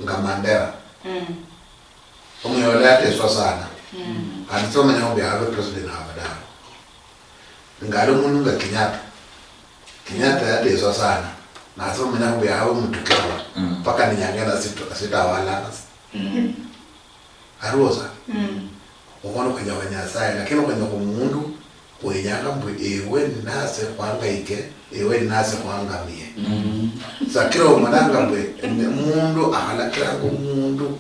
nga Mandela omuyola ateswa sana alisoma nyombe abe president abadala ngalo mundu nga Kenyatta yateswa sana na asoma nyombe abe mutukewa paka ninyangena sita wala arosa ukono kwenye wanyasaye lakini kwenye mundu kwenyanga mbwe ewe nase kwangaike ewe nase kwangamie sakiro mananga mbwe mundu ahalakira mundu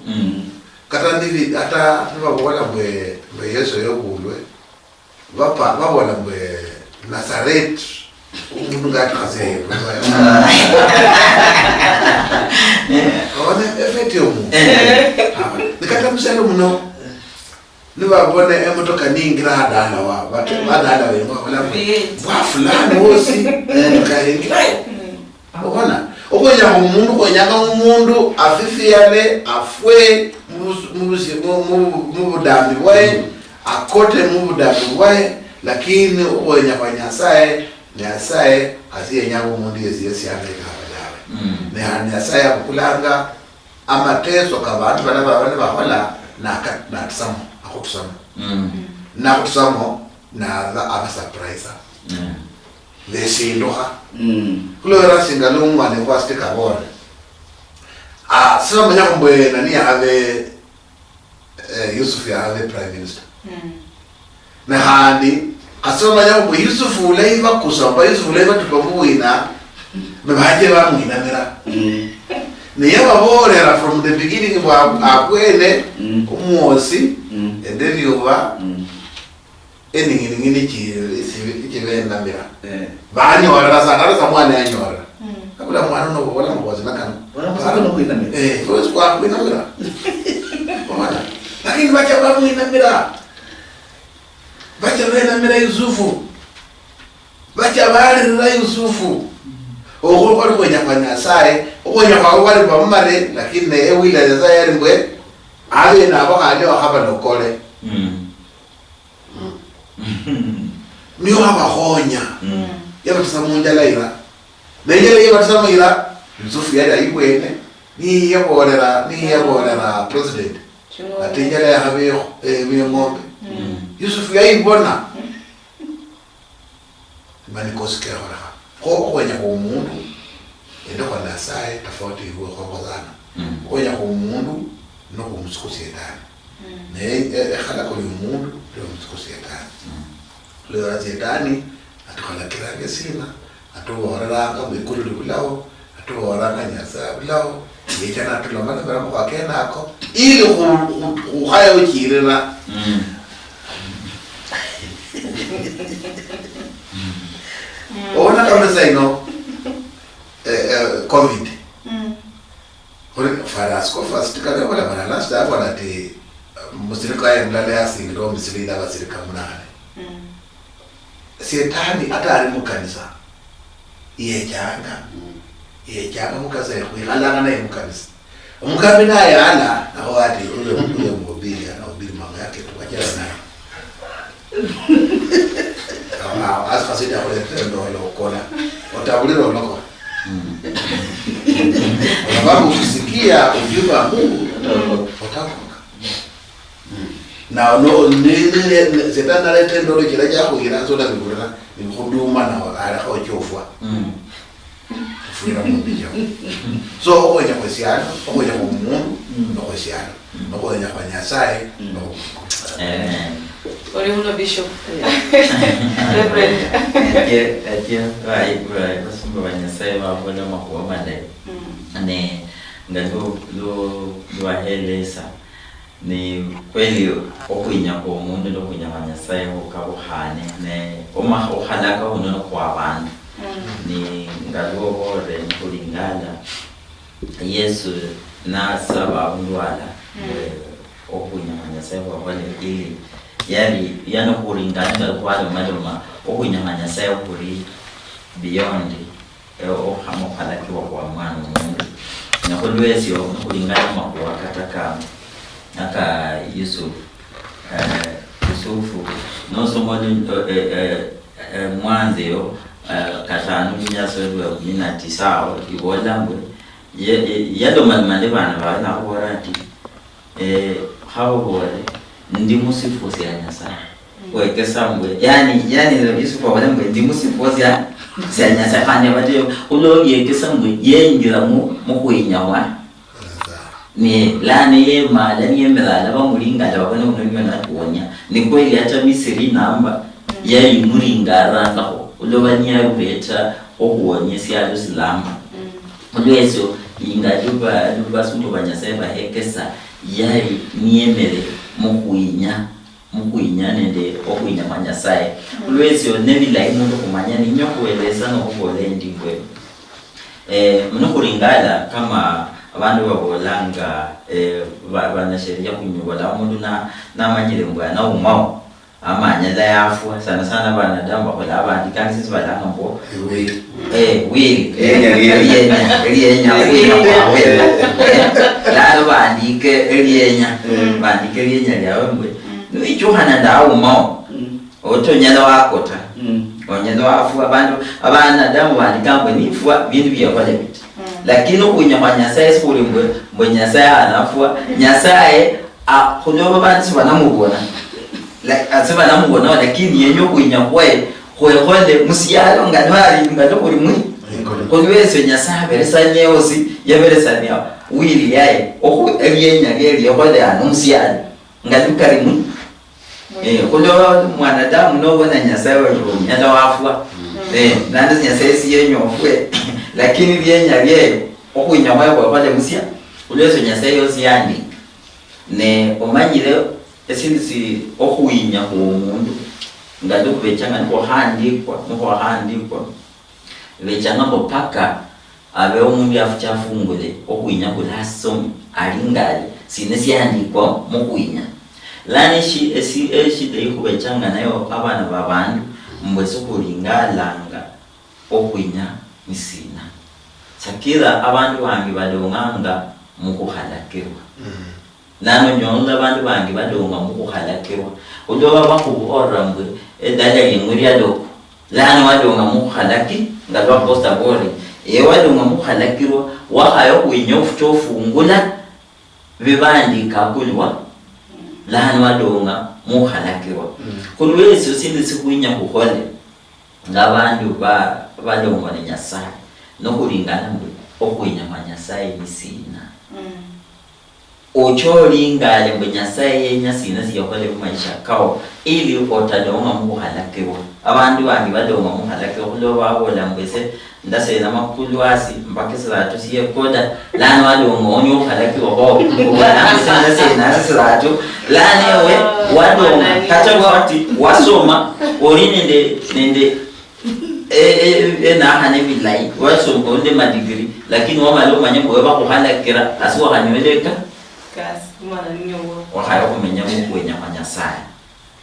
kata ndivi ata babona mbwe Yesu yobulwe babona mbwe Nazareth umundu ngakaze ona efete omu nikata musalo muno nibabone emotoka ningira adala wa batu badala wengo wala bwa fulani wosi kaingira ubona okonya umundu konyanga umundu afifiyale afwe mubudambi bwae akote mubudambi bwae lakini okonya kwa Nyasaye asiye nyango umundu yesi andika abadawe ne Nyasaye akulanga amateso kabantu bana bahola na tsamo akutusamo na kutusamo na aba surprise lesindoha kulora singalo mwane kwa stika bone sasa manya mbwe nani ave Yusuf ya ave prime minister na handi asoma manya mbwe Yusuf ulaiva kusamba Yusuf ulaiva tupamuina mebaje ba mwina mera ne yababorera from the beginning wa akwene umuosi and then yuva ngini chivenda mira bani wala sana mwana yanyora akula mwana no wala mbozi nakana wala no kuina mira fozi kwa kuina mira bwana lakini bacha ba kuina mira bacha bena mira Yusufu bacha balira Yusufu okhukhola khwenya kwa Nyasaye okhwenya khwawe bali bamumale lakini naye wila Nyasaye ali mbwe abe nabo khali wakhaba nokole niyo abakhonya yabatisa munjala ira nenjala yabatisa muira Yusufu yali ayibwene niyabolera president ate njala yakhabeho ng'ombe Yusufu yayibona manikosikeholaha khokhwenya khumundu ende kwa Nyasaye tofauti iwe khokozana khwenya khumundu nokhumusuku Shetani naye ekhalako lyomundu lyomusuku Shetani lera Shetani atukhalakilanga esina atuboreranga mwikulu bulawo atuboranga Nyasaye bulawo yechana atulomana bera mukhakenako ili khukhaya uchirira ona kabisa ino COVID kuri farasko fast kale wala bana last da wala te musirika ya mlale ya singiro misirida basirika munane Shetani atari mukanisa yejanga mukasa yakhalanga naye mukanisa umukambi naye ala awati ule mubili ana ubili mama yake tukajana naye asifasida kule tendo lokona otabuliro loko sababu ukisikia ujumbe wa Mungu utakuka na no nile Shetani alete ndolo kila chako kinazoda bibura ni huduma na ala kwa chofwa fuira mubija so okonya kwesiana okonya kumundu nokwesiana okonya kwa Nyasaye no Ori uno bishop. Reverend. Right. Basumba Banyasaye babona makuwa male. Ne ngalo lo elesa ni kweli okwinya ko umuntu lokwinya Banyasaye okabuhane ne oma ohalaka unono kwa abantu. Ni ngalo ore kulingana Yesu na sababu ndwala okwinya Banyasaye kwa ili yari yana kuringana kwa madoma okunyamanya sayo kuri beyond ohamokhalaki wa mwana mundu nakolwezi okuringana makuwa kataka Yusufu nosomole mwanzeyo katanu minyasolwe 19 ibolambwe yadomalmande bana bana kuborati hawo bore ndi musifuzi ya Nyasaye weke sambwe yani Yusufu walembe ndi musifuzi ya Nyasaye kanya batyo ulo yeke sambwe yengira mu kwinywa ni lani ye malani ye melala bamulinga labana unonywa na kuonya ni kweli hata Misiri namba yali muringara ngako ulo banya ubeta okuonyesi ya Islam ulo yeso ingaduba sunto Banyasaye bahekesa yali niemere mukwinya nende okwinya Banyasaye ulwezi nebila inondo kumanya ninyo kueleza no kubole ndikwe muno kuringala kama abantu babolanga banasheria kunyobola umuntu na manyire mbwana umao amanya la yafwa sana banadamu bakola abandi kandi sisi balanga mbo wili elienya la bandike elienya lyawe mbwe nichuhana ndawo mao otonyala wakota onyala wafwa abantu abanadamu bandikambwe nifwa bintu byakola biti lakini okunya Banyasaye sikuli mbwe Nyasaye anafwa Nyasaye khulyoba bantu banamubona aseba namubona lakini yenyo kunya khwehole musiyalo nganwali ngatokuli mwi kolwese Nyasaye beresanyeosi yaberesanya wili yaye oku elienya lyehole anumsiyalo ngatukarimu kulo mwanadamu nobona Nyasaye wanyala wafwa nandi Nyasaye siyenyofwe lakini lyenya lye okunya khwehole musya kulwese Nyasaye yosiyani ne omanyire esindisi okuinya kumundu ngado kubechanga nko handikwa bechanga bopaka abe omundu yafuchafungule okuinya kulasom alingali sinesi yandikwa mukuinya lani eshi deyi kubechanga nayo abana babandu mbweso kulingalanga okwinya misina sakira abantu bangi badonganga mukuhalakirwa nano nyonga abantu bangi badonga mukuhalakirwa udoba bakuora mbwe edala yimuri adoko lana wadonga mukuhalaki ngalwa posta bori wadonga mukuhalakirwa wahayo kwinya ofufungula bibandika kulwa lana wadonga mukuhalakirwa kulwesi usindi sikwinya kuhole ngabantu badonga ne Nyasaye nokulingana mbwe okwinya Nyasaye misina ocholingale mbwe Nyasaye yenyasina siyakole mumaisha kao ili otadonga mukuhalakirwa abantu bangi badonga mukuhalakirwa kuloba abola mbwese ndase namakuluasi mpaka salatu siye koda lana wadonga onyo kuhalakirwa ko ndase nase salatu lana we wadonga hata wakati wasoma oli nende na hane bilai wasoma onde madigiri lakini wamaloma nyambo bakuhalakira aswa hanyweleka wakayo kumenya mukwenya Nyasaye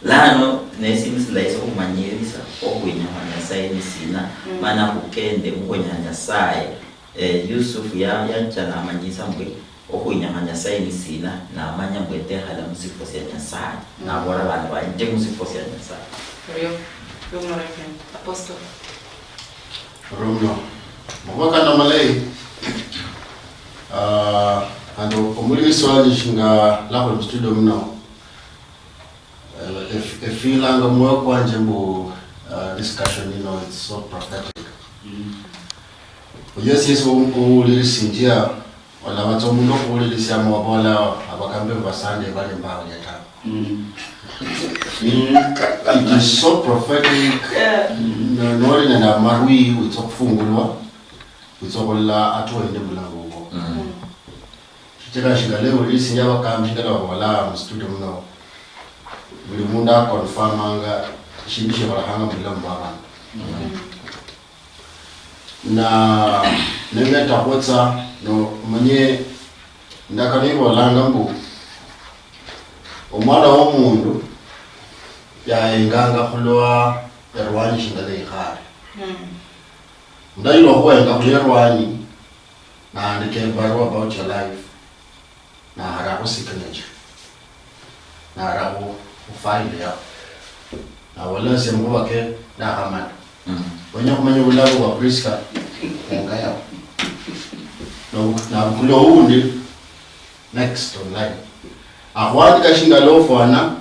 lano nesimisilaisa kumanyirisa okwenya Nyasaye nisina mana kukende mukwenya Nyasaye Yusufu yanchana amanyisa mbwe okwenya Nyasaye nisina na amanya mbwete hala musifosi ya Nyasaye na bora bana banje musifosi ya Nyasaye Rumno Apostle Rumno mwaka na malay ando omuli swali shinga laho studio mno efilanga mwa kwanje mbo discussion it's so prophetic Yesu ulisinjia wala watu mundo kulisia mwabola abakambe basande bale mbao yata it is so prophetic nori na marui utokufungulwa utokola atwende bulango Chika shinga leo lisi nyawa kamjingala wala mstudio mno buli munda confirm anga shindishe barahanga mbula mbaba na nenge tapotsa no manye ndakanibo langa mbu omwana wo mundu ya inganga khulwa erwani shinga le khare ndayilo kwenga khulwa na ndike barua about your life na harabu signature na harabu file ya na wala semu wake na hamad wenye kumanya ulabu wa Priska ngaya na kulo undi next online ahwadi kashinga lofana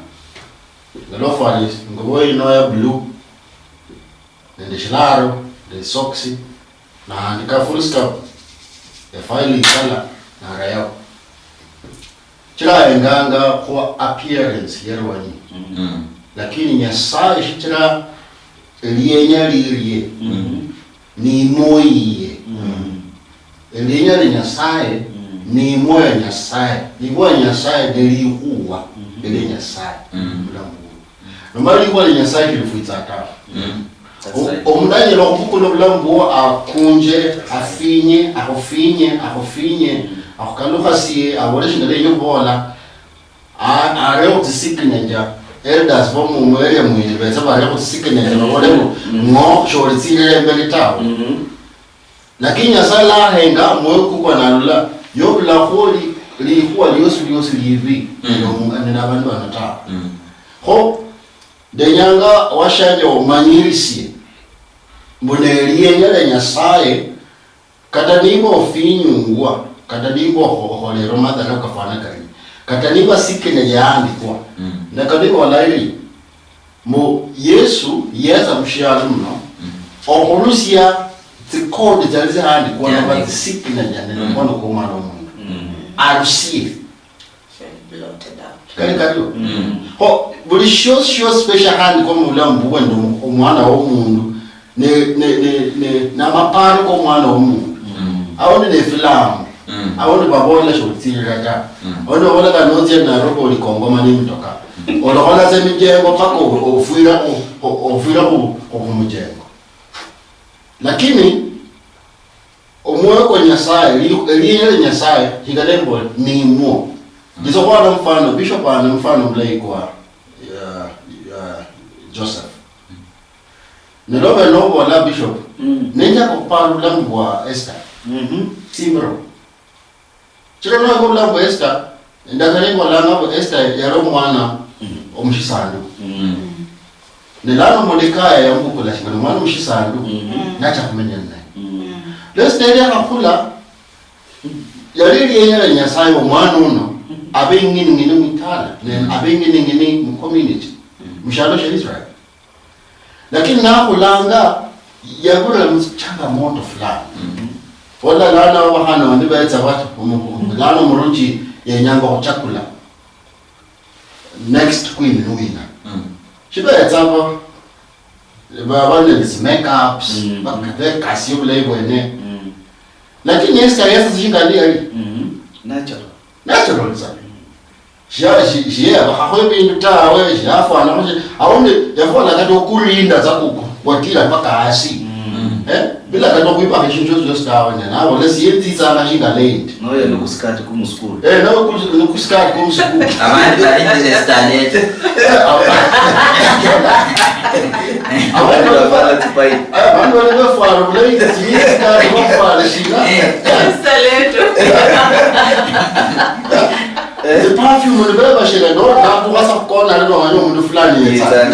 ngolofali ngoboyi noya blue nende shilaro de soxy na ndika full stop the file ikala na rayao chira enganga kwa appearance yerwani lakini Nyasaye chira elienya lirie ni moye elienya li Nyasaye ni moye Nyasaye ni moye Nyasaye delihuwa ele Nyasaye mulamu nomali kwa Nyasaye kilifuitata omudanye lokubukulo bulambu akunje afinye akukaluka siye abole shingale yobola areo tisikneja elders bomu mwele mwini beza bareo tisikneja babole ngo shori tsile mbele tawo lakini Nyasaye henga mweku kwa nalula yobula holi likuwa liosu livi nina abantu banata ho denyanga washaje omanyirisi mboneliye nyale Nyasaye kata nibo finyungwa kata nibo holero madala kafana kari kata nibo sikene yandi kwa na kadibo walaili mo Yesu yeza mshialu mno okolusia tikode jalize handi kwa na sikene yandi kwa ko mwana mungu arusi kali ho buli show special handi kwa mulambu wendo omwana wo mundu na maparo ko mwana wo mundu awone ne filamu awone babola shotira ta ono wala kanoje na robo likongoma ni mtoka olokola ze mijengo pako ofira ko mujengo lakini omwoyo kwa Nyasaye eliye Nyasaye higalembo ni mo ndizo kwa mfano bishop ana mfano mlai kwa Joseph Nilobe lobo la bishop. Nenya ko paru lambu wa Esther. Simro. Chiro no ko lambu Esther. Ndakare ko lambu Esther yaro mwana omushisandu. Nilano Mordekai yambukula shingano mwana omushisandu. Nacha kumenya naye. Esther yakakula yari yenya nyasaye omwana uno abengini mitala abengini mu community mshalo sha Israel. Lakini nakulanga yakula mchanga moto fulani. Wala lana wahana wandibaetsa watu lana muruji yenyanga kuchakula. Next queen nuina. Shibaetsa ba these makeups bakave kasi bulaibo ene. Lakini Esther yasa shingali ali. Natural sana. Shia bakhobe indutawe shafana manje awone yafona kato kulinda zakuko kwatira mpaka asi. Bila kato kuipa kishinjo zo stawa na wale siyenza na shinga late. No ya nukuskati kumskulu. No nukuskati kumskulu. Amani bali Esther late. Awani wafala tipai. Mando wale wafala late siyenza wafala shinga. Esther The perfume ni beba shele ndo na kuwasa kuona leo wanyo mtu fulani yetsa.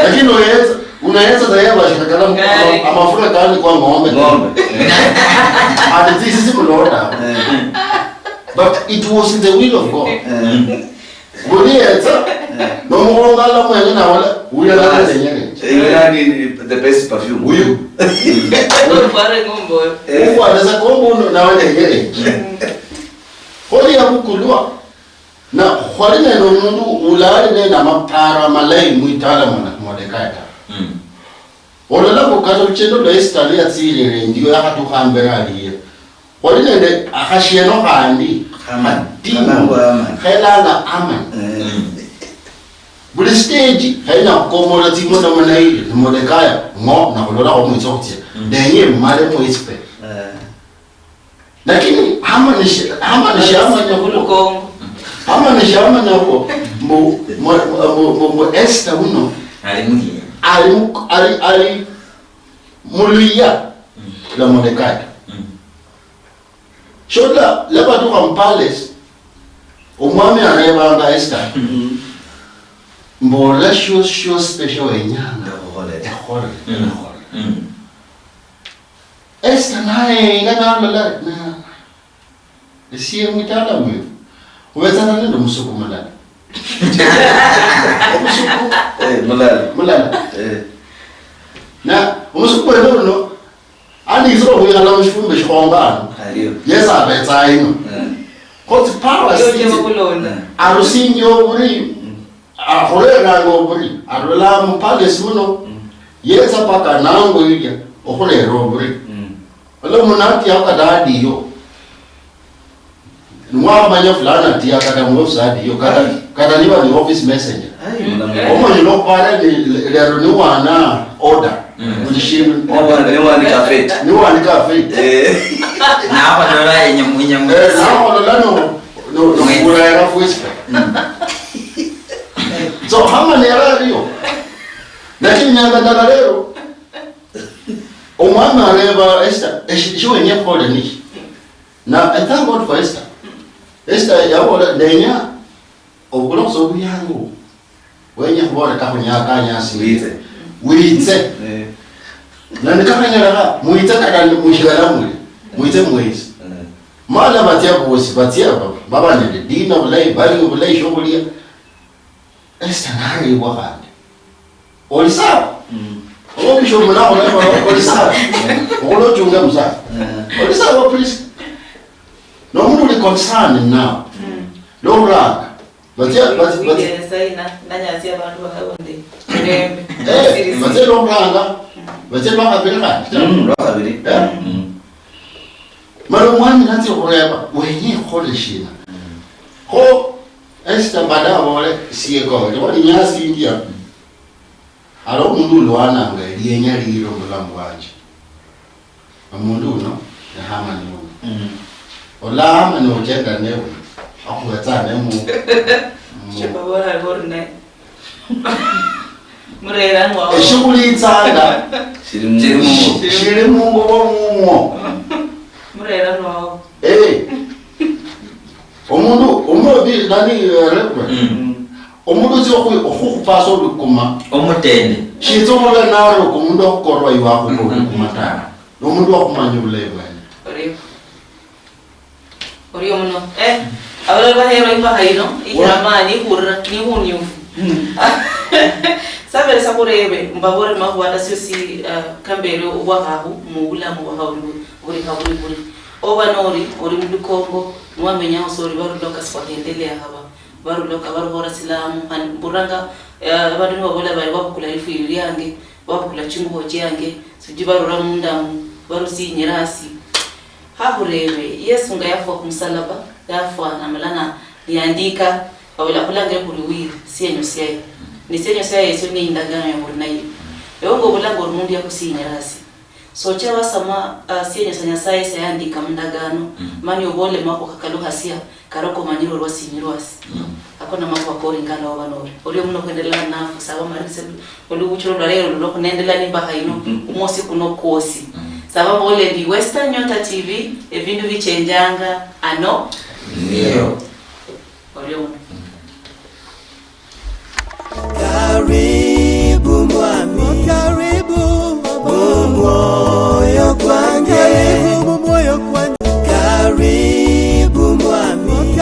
Lakini unaweza zaeba shele kalamu amafuta kali kwa ng'ombe. And this is Lord. But it was in the will of God. Bodi yetsa no muongala mwenye na wala uya la zenyere. The best perfume. Uyu. Pare ngombo. Uwa anaweza kombo na wale yeye. Holi ya kukulua na holi na mundu ulali na mapara malai muitala mwana Mordekai ta. Olela bokata uchendo la Esther ya tsile ndio yakatuhambera aliye. Holi ne akashieno kandi khelanga aman. Buli stage haina komola timoda manaili Mordekai ngo na kulola ko muitsokti. Denye male mo ispe. Lakini hama nishama nyakulo hama nishama nyako mo Esther uno ali muluya la Mordekai. Shoda leba tu kwa palace umwami anayebanga Esther. Mbola show special enyanga hole. Esther naye ngana la na siye mwitala mwe uwezana nendo musuku mulala mulala na musuku no ani izro huyala mshifumbe shongana yesa betsa ino koti power arusinyo buri ahorera ngo buri arula mpalace muno yesa paka nango ilya okolero buri wala munati yakadadi yo nwa manya fulana tia kata mwofsadi yo kata niba ni office messenger omo no pala ni lero ni wana order mjishimu ni wani cafe na hapa ndo la yenye na hapa no kura ya fuisi so hama ni radio lakini nyanga lero omwana areba Esther shiwe nyekole ni na I thank God for Esther. Esther yabola ndenya obuloso byangu wenye kubola takunyaka nyasi witse na nikakanyala muite kada mushigala muite mwezi mala batia baba ne dina bulai bali bulai shobulia Esther nari wakande olisa bisho mwana olisa olo chunga msa olisa wa please no mundu ni concern now lo raka batia nanyasi abantu bakabonde batia lo raka batia bakabira bakabiri malo mwani nati kureba wenye khole shina ho Esther bada wale siye ko wali nyasi india alo mundu lwana ngeli yenya lilo mulambo wanje amundu no ya hama ni mundu ola hama no jenda newe akuweza nemu shebabona borne Murera ngo. Eshukuli itsanda. Shiri mungu womumo. Murera ngo. Umuntu bi nani rekwe. Umuntu zyo ukupasa ubikuma. Omutende. Shitso mola naro kumuntu okorwa yiwako kumatana. Umuntu wakumanyulewe. Ori omuno. Ahora bahero imbahaino ihamani kurra ni hunyu. Sabe sa kurebe mbabore mahwanda sisi kambere ubwahahu mugula mubahawu buri kaburi buri. Obanori ori mu Kongo mwamenya usori barudoka swagendelea haba. Barudoka baruhora silamu buranga abantu babola bari bakula ifu yange bakula chingo yange siji barura mundamu barusinyirasi. Hahurebe Yesu ngayafa kumsalaba yafa namalana liandika wabula kulanga kuliwiri siyenyo siye ni siyenyo siye Yesu ni indagano ya murnayi yongo bulango rundi ya kusinyirasi so chewa sama siyenyo sanya saye sayandika mndagano mani obole mako kakalo hasia karoko manyiro rwasinyirwasi akona mako akori ngala wabanori oli muno kwendelana nafu sawa marise oli buchiro lero loko nendela ni bahaino umosi kuno kosi sababu ole di Western Nyota TV evindu vichenjanga ano Ndio. Oriona. Karibu mwami, karibu mwami.